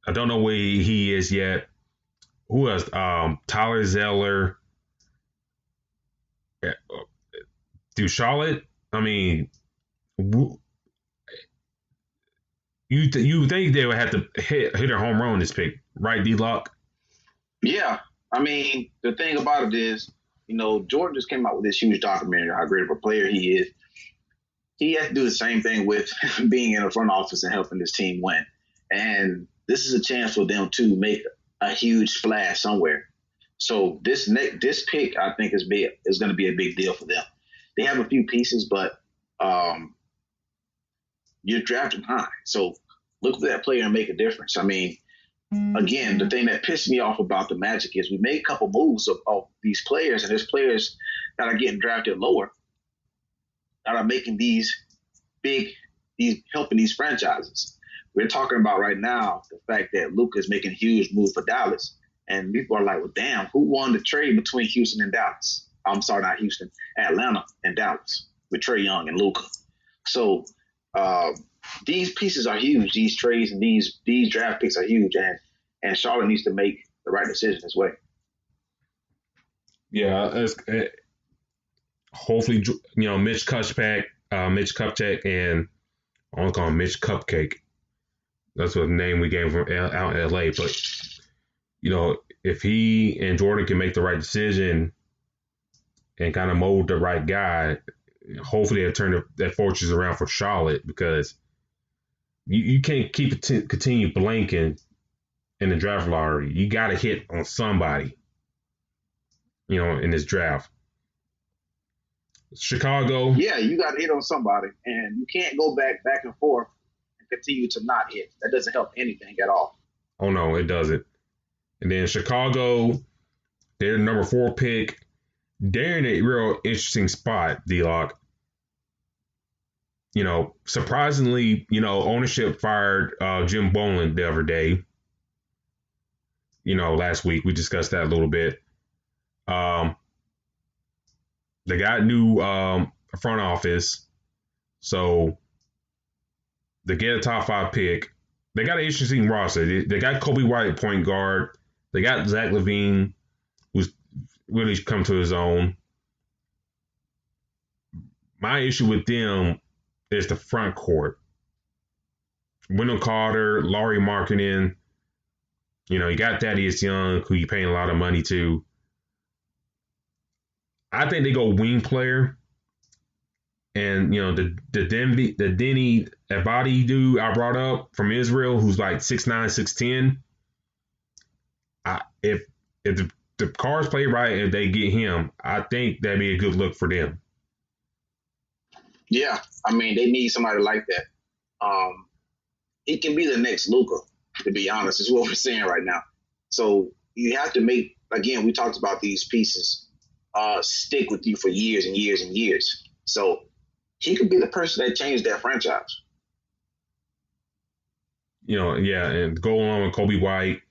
I don't know where he is yet. Who else? Tyler Zeller. Do Charlotte? I mean, you think they would have to hit a home run this pick, right, D-Lock? Yeah. I mean, the thing about it is, Jordan just came out with this huge documentary, how great of a player he is. He has to do the same thing with being in the front office and helping this team win. And this is a chance for them to make a huge splash somewhere. So this pick, I think, is going to be a big deal for them. They have a few pieces, but you're drafting high. So look for that player and make a difference. I mean, again, the thing that pissed me off about the Magic is we made a couple moves of these players, and there's players that are getting drafted lower that are making helping these franchises. We're talking about right now the fact that Luka is making a huge move for Dallas, and people are like, well, damn, who won the trade between Houston and Dallas? I'm sorry, not Houston, Atlanta and Dallas with Trae Young and Luka. So these pieces are huge. These trades and these draft picks are huge, and Charlotte needs to make the right decision this way. Yeah, hopefully, Mitch Kupchak, and I want to call him Mitch Cupcake. That's what the name we gave him out in LA. But if he and Jordan can make the right decision and kind of mold the right guy, hopefully they'll turn that fortunes around for Charlotte, because you can't continue blanking in the draft lottery. You got to hit on somebody, in this draft. Chicago. Yeah, you got to hit on somebody, and you can't go back and forth and continue to not hit. That doesn't help anything at all. Oh no, it doesn't. And then Chicago, they're the number 4 pick. They're in a real interesting spot, D-Lock. Surprisingly, ownership fired Jim Boland the other day. Last week we discussed that a little bit. They got new front office, so they get a top 5 pick. They got an interesting roster. They got Kobe White, point guard. They got Zach LaVine, who's really come to his own. My issue with them is the front court. Wendell Carter, Laurie Markkinen. You got Thaddeus Young, who you're paying a lot of money to. I think they go wing player. And, the Denny Abadi dude I brought up from Israel, who's like 6'9", 6'10". If the Cards play right and they get him, I think that'd be a good look for them. Yeah, I mean, they need somebody like that. He can be the next Luka, to be honest, is what we're saying right now. So you have to make, again, we talked about these pieces stick with you for years and years and years. So he could be the person that changed that franchise. Yeah, and go along with Kobe White,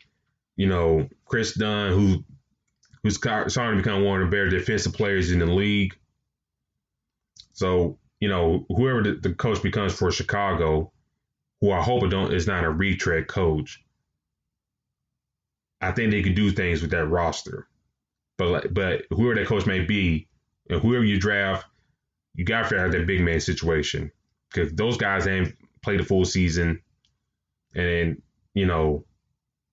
Chris Dunn, who's starting to become one of the better defensive players in the league. So, whoever the coach becomes for Chicago, who I hope is not a retread coach, I think they could do things with that roster. But whoever that coach may be, and whoever you draft, you got to figure out that big man situation, because those guys ain't played the full season, and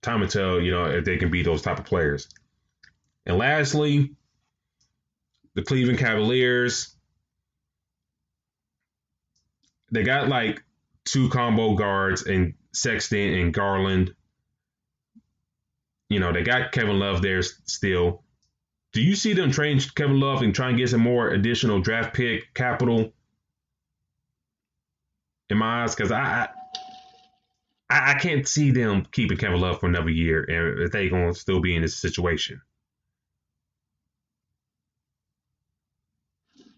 time will tell, if they can be those type of players. And lastly, the Cleveland Cavaliers, they got like 2 combo guards in Sexton and Garland. They got Kevin Love there still. Do you see them trading Kevin Love and trying to get some more additional draft pick capital? In my eyes, because I can't see them keeping Kevin Love for another year if they're going to still be in this situation.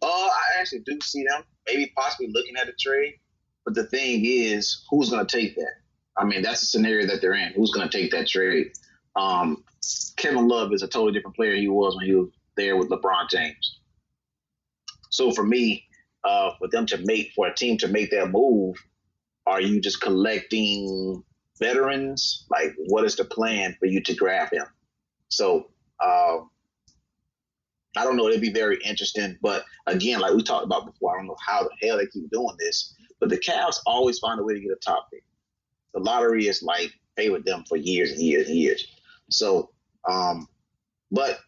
I actually do see them maybe possibly looking at a trade, but the thing is, who's going to take that? I mean, that's the scenario that they're in. Who's going to take that trade? Kevin Love is a totally different player he was when he was there with LeBron James. So for me, for a team to make that move, are you just collecting veterans? Like, what is the plan for you to grab him? So I don't know. It'd be very interesting. But again, like we talked about before, I don't know how the hell they keep doing this. But the Cavs always find a way to get a top pick. The lottery is like favored them for years and years and years. So, but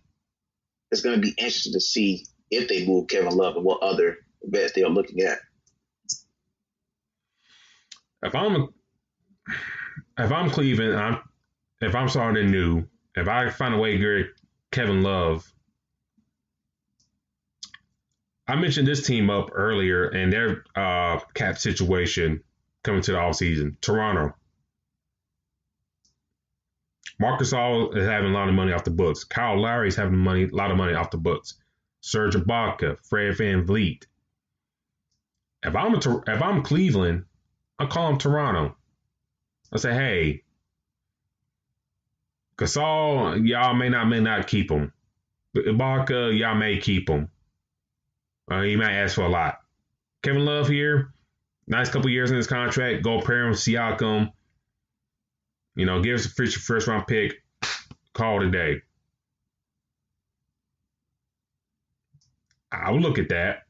it's going to be interesting to see if they move Kevin Love and what other bets they are looking at. If I'm Cleveland, if I'm starting new, if I find a way to get Kevin Love, I mentioned this team up earlier and their cap situation coming to the offseason. Toronto. Marc Gasol is having a lot of money off the books. Kyle Lowry is having a lot of money off the books. Serge Ibaka, Fred VanVleet. If I'm Cleveland, I call him Toronto. I say, hey, Gasol, y'all may not keep him. Ibaka, y'all may keep him. He might ask for a lot. Kevin Love here, nice couple years in his contract. Go pair him with Siakam. Give us a first round pick. Call it a day. I would look at that.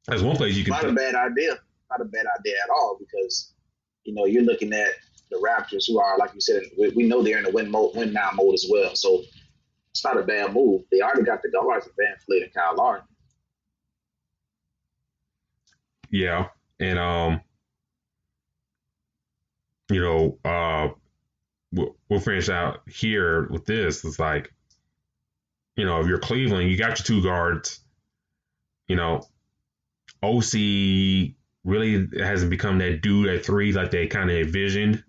That's one place you can. Not a bad idea. Not a bad idea at all because, you're looking at the Raptors who are, like you said, we know they're in the win now mode as well. So it's not a bad move. They already got the guards of VanVleet and Kyle Lowry. Yeah, and we'll finish out here with this. It's like, if you're Cleveland, you got your two guards. OC really hasn't become that dude at three like they kind of envisioned.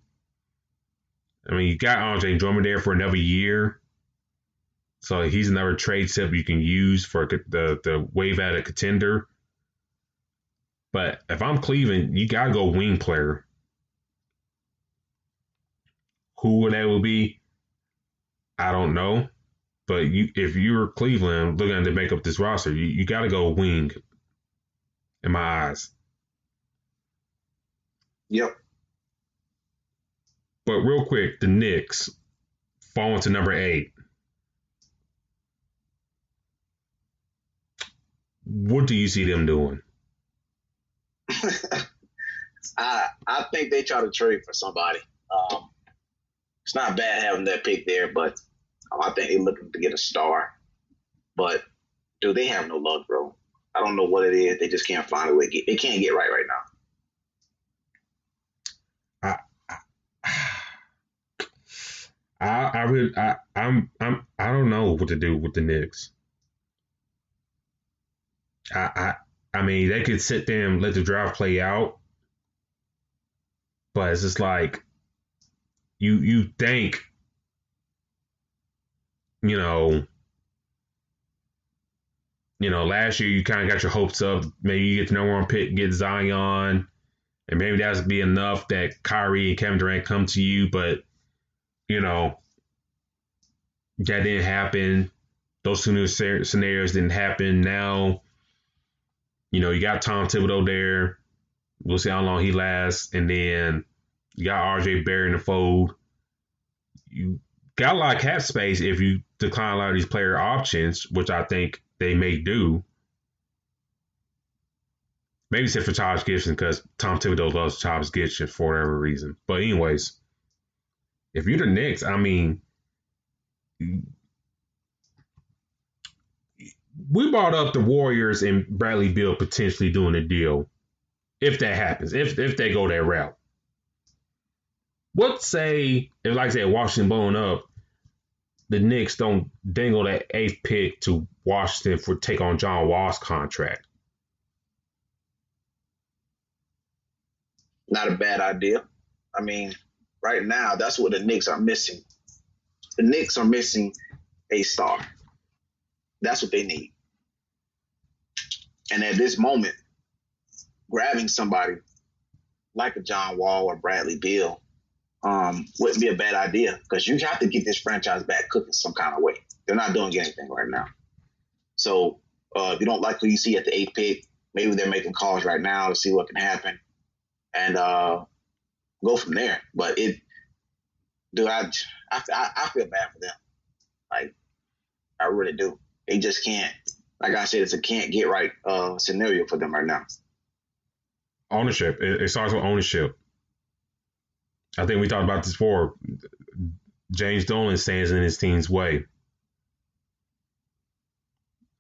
I mean, you got Andre Drummond there for another year. So he's another trade chip you can use for the wave at a contender. But if I'm Cleveland, you got to go wing player. Who that will be, I don't know. But if you're Cleveland looking to make up this roster, you got to go wing, in my eyes. Yep. But real quick, the Knicks falling to number 8. What do you see them doing? I think they try to trade for somebody. It's not bad having that pick there, but I think they're looking to get a star. But, dude, they have no luck, bro. I don't know what it is. They just can't find a way. They can't get right now. I don't know what to do with the Knicks. I mean, they could sit there and let the draft play out, but it's just like you think, last year you kind of got your hopes up. Maybe you get the number 1 pick, get Zion, and maybe that's be enough that Kyrie and Kevin Durant come to you, but that didn't happen. Those two new scenarios didn't happen. Now, you got Tom Thibodeau there. We'll see how long he lasts. And then you got RJ Barrett in the fold. You got a lot of cap space if you decline a lot of these player options, which I think they may do. Maybe except for Taj Gibson because Tom Thibodeau loves Taj Gibson for whatever reason. But anyways, if you're the Knicks, I mean, we brought up the Warriors and Bradley Beal potentially doing a deal. If that happens, if they go that route. What say, if like I said, Washington blowing up, the Knicks don't dangle that eighth pick to Washington for take on John Wall's contract. Not a bad idea. I mean, right now, that's what the Knicks are missing. The Knicks are missing a star. That's what they need. And at this moment, grabbing somebody like a John Wall or Bradley Beal wouldn't be a bad idea, because you have to get this franchise back cooking some kind of way. They're not doing anything right now. So if you don't like what you see at the eighth pick, maybe they're making calls right now to see what can happen and go from there. But I feel bad for them. Like, I really do. They just can't. Like I said, it's a can't get right scenario for them right now. Ownership. It starts with ownership. I think we talked about this before. James Dolan stands in his team's way.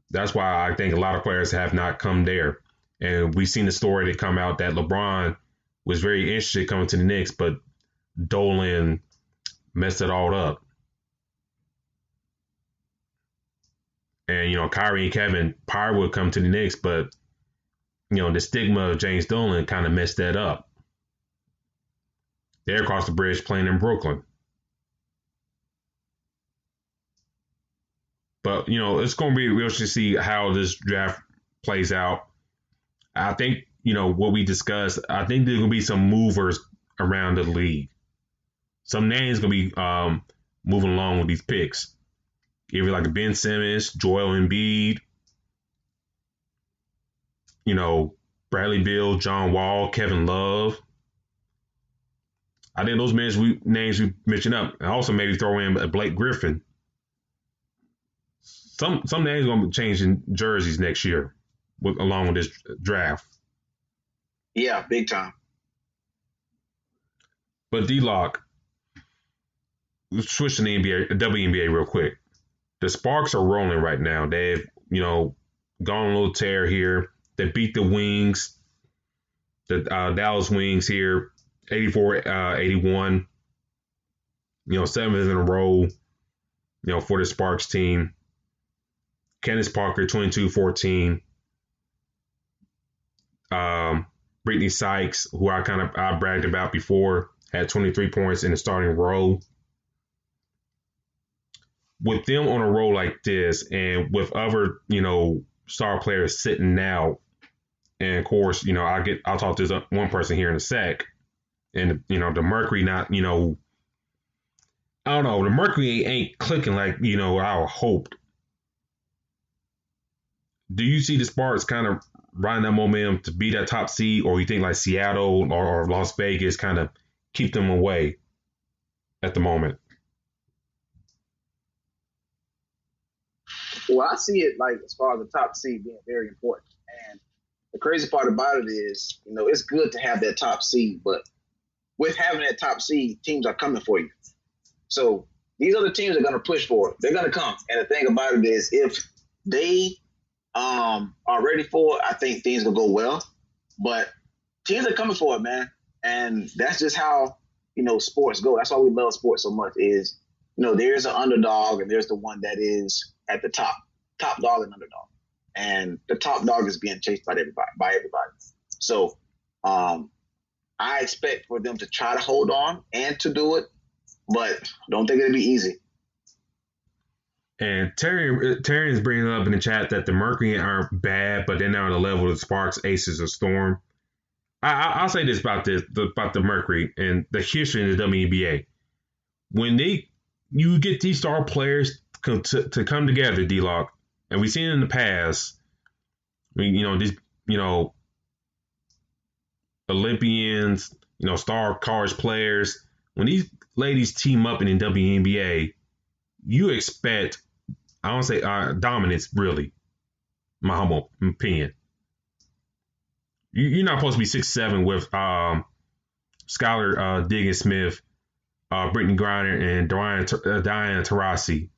That's why I think a lot of players have not come there. And we've seen the story that come out that LeBron was very interested coming to the Knicks, but Dolan messed it all up. And, Kyrie and Kevin probably would come to the Knicks, but, the stigma of James Dolan kind of messed that up. They're across the bridge playing in Brooklyn. But, it's going to be real to see how this draft plays out. I think, what we discussed, I think there's going to be some movers around the league. Some names going to be moving along with these picks. Either like Ben Simmons, Joel Embiid, Bradley Beal, John Wall, Kevin Love. I think those names we mentioned up. And also maybe throw in Blake Griffin. Some names are going to be changing jerseys next year along with this draft. Yeah, big time. But D-Lock, let's switch to the WNBA real quick. The Sparks are rolling right now. They've, gone a little tear here. They beat the Wings, the Dallas Wings here, 84-81. 7th in a row, for the Sparks team. Candace Parker, 22-14. Brittany Sykes, who I bragged about before, had 23 points in the starting role. With them on a roll like this, and with other, star players sitting out, and of course, I'll talk to this one person here in a sec, and the Mercury not, I don't know, the Mercury ain't clicking like I hoped. Do you see the Sparks kind of riding that momentum to be that top seed, or you think like Seattle or Las Vegas kind of keep them away at the moment? Well, I see it like as far as the top seed being very important. And the crazy part about it is, it's good to have that top seed, but with having that top seed, teams are coming for you. So these other teams are going to push for it. They're going to come. And the thing about it is, if they are ready for it, I think things will go well. But teams are coming for it, man. And that's just how, sports go. That's why we love sports so much is, there's an underdog and there's the one that is at the top dog and underdog. And the top dog is being chased by everybody. So I expect for them to try to hold on and to do it, but don't think it'll be easy. And Terry is bringing up in the chat that the Mercury aren't bad, but they're not on the level of the Sparks, Aces, or Storm. I'll say this about the Mercury and the history of the WNBA. When you get these star players to come together, D-Lock, and we've seen it in the past. I mean, these Olympians, star college players. When these ladies team up in the WNBA, you expect, I don't say dominance, really. My humble opinion. You're not supposed to be 6'7" with Skylar Diggins-Smith, Brittany Griner, and Diana Taurasi.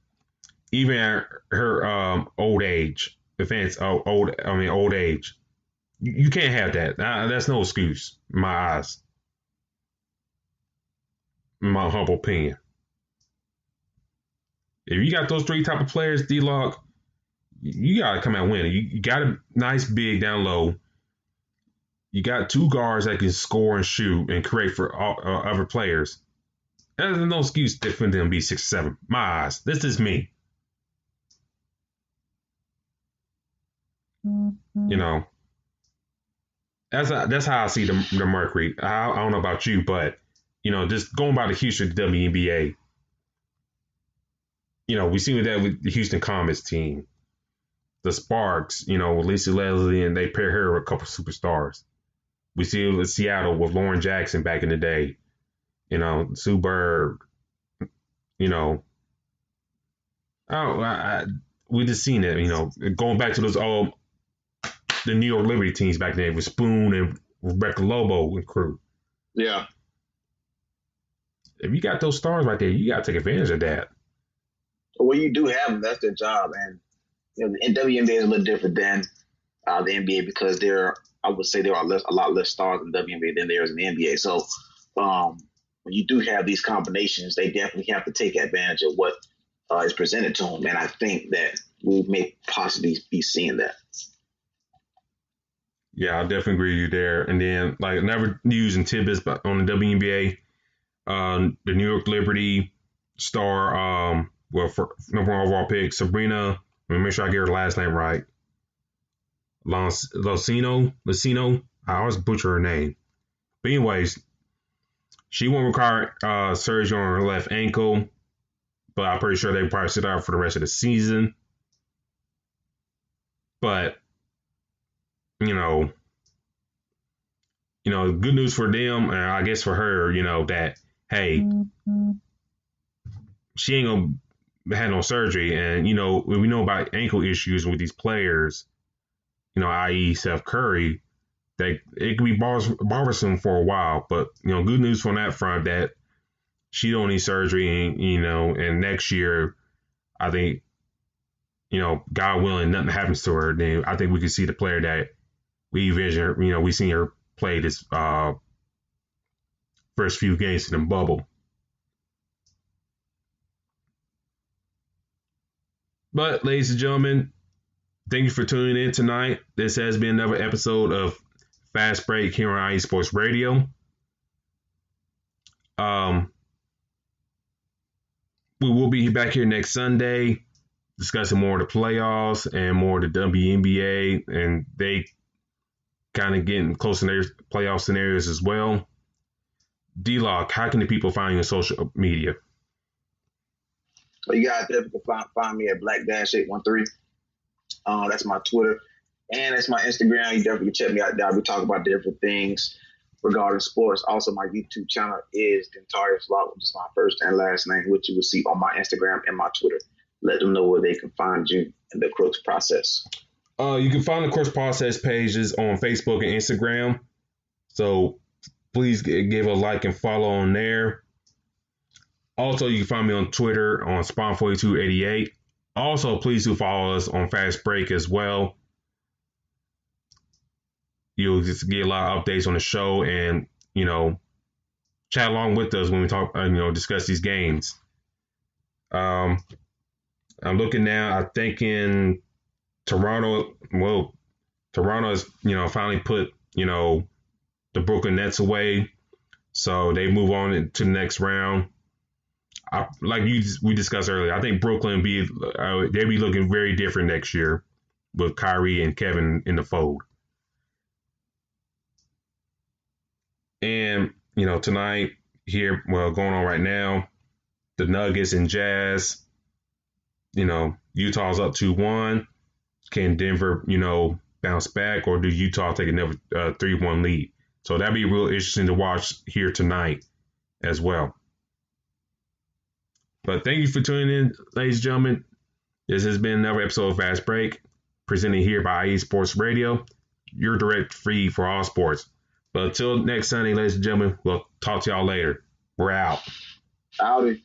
Even at her old age, old age, you can't have that. That's no excuse, in my eyes. In my humble opinion. If you got those three type of players, D-Lock, you got to come out winning. You got a nice big down low. You got two guards that can score and shoot and create for other players. There's no excuse for them to be 6'7". My eyes. This is me. You know, that's how I see the Mercury. I don't know about you, but just going by the Houston WNBA. We seen that with the Houston Comets team, the Sparks. With Lisa Leslie, and they pair her with a couple superstars. We see it with Seattle with Lauren Jackson back in the day. Sue Bird. We just seen it. Going back to those the New York Liberty teams back then with Spoon and Rebecca Lobo and crew. Yeah. If you got those stars right there, you got to take advantage of that. Well, you do have them. That's their job. And the WNBA is a little different than the NBA because I would say there are a lot less stars in the WNBA than there is in the NBA. So when you do have these combinations, they definitely have to take advantage of what is presented to them. And I think that we may possibly be seeing that. Yeah, I definitely agree with you there. And then, never news and tidbits on the WNBA, the New York Liberty star, for number one overall pick, Sabrina, let me make sure I get her last name right. Lucino. I always butcher her name. But anyways, she won't require surgery on her left ankle, but I'm pretty sure they probably sit out for the rest of the season. But good news for them, and I guess for her, that, hey, she ain't gonna have no surgery. And, we know about ankle issues with these players, i.e. Steph Curry, that it could be bothersome for a while. But, good news on that front that she don't need surgery, and next year, I think, God willing, nothing happens to her, then I think we can see the player that we envision, we seen her play this first few games in the bubble. But, ladies and gentlemen, thank you for tuning in tonight. This has been another episode of Fast Break here on IE Sports Radio. We will be back here next Sunday discussing more of the playoffs and more of the WNBA, and they kind of getting close to their playoff scenarios as well. D-Lock, how can the people find you on social media? Well, you guys definitely can find me at Black-813. That's my Twitter. And that's my Instagram. You definitely check me out there. We talk about different things regarding sports. Also, my YouTube channel is Dentarius Davidson, which is my first and last name, which you will see on my Instagram and my Twitter. Let them know where they can find you in the Crooks Process. You can find the Crooks Process pages on Facebook and Instagram. So please give a like and follow on there. Also, you can find me on Twitter on Spawn4288. Also, please do follow us on Fast Break as well. You'll just get a lot of updates on the show and, chat along with us when we talk, discuss these games. I'm looking now, I think in Toronto has, finally put, the Brooklyn Nets away. So they move on to the next round. We discussed earlier, I think Brooklyn they'll be looking very different next year with Kyrie and Kevin in the fold. And, tonight here, going on right now, the Nuggets and Jazz, Utah's up 2-1. Can Denver, bounce back, or do Utah take another 3-1 lead? So that'd be real interesting to watch here tonight as well. But thank you for tuning in, ladies and gentlemen. This has been another episode of Fast Break, presented here by IE Sports Radio, your direct feed for all sports. But until next Sunday, ladies and gentlemen, we'll talk to y'all later. We're out. Howdy.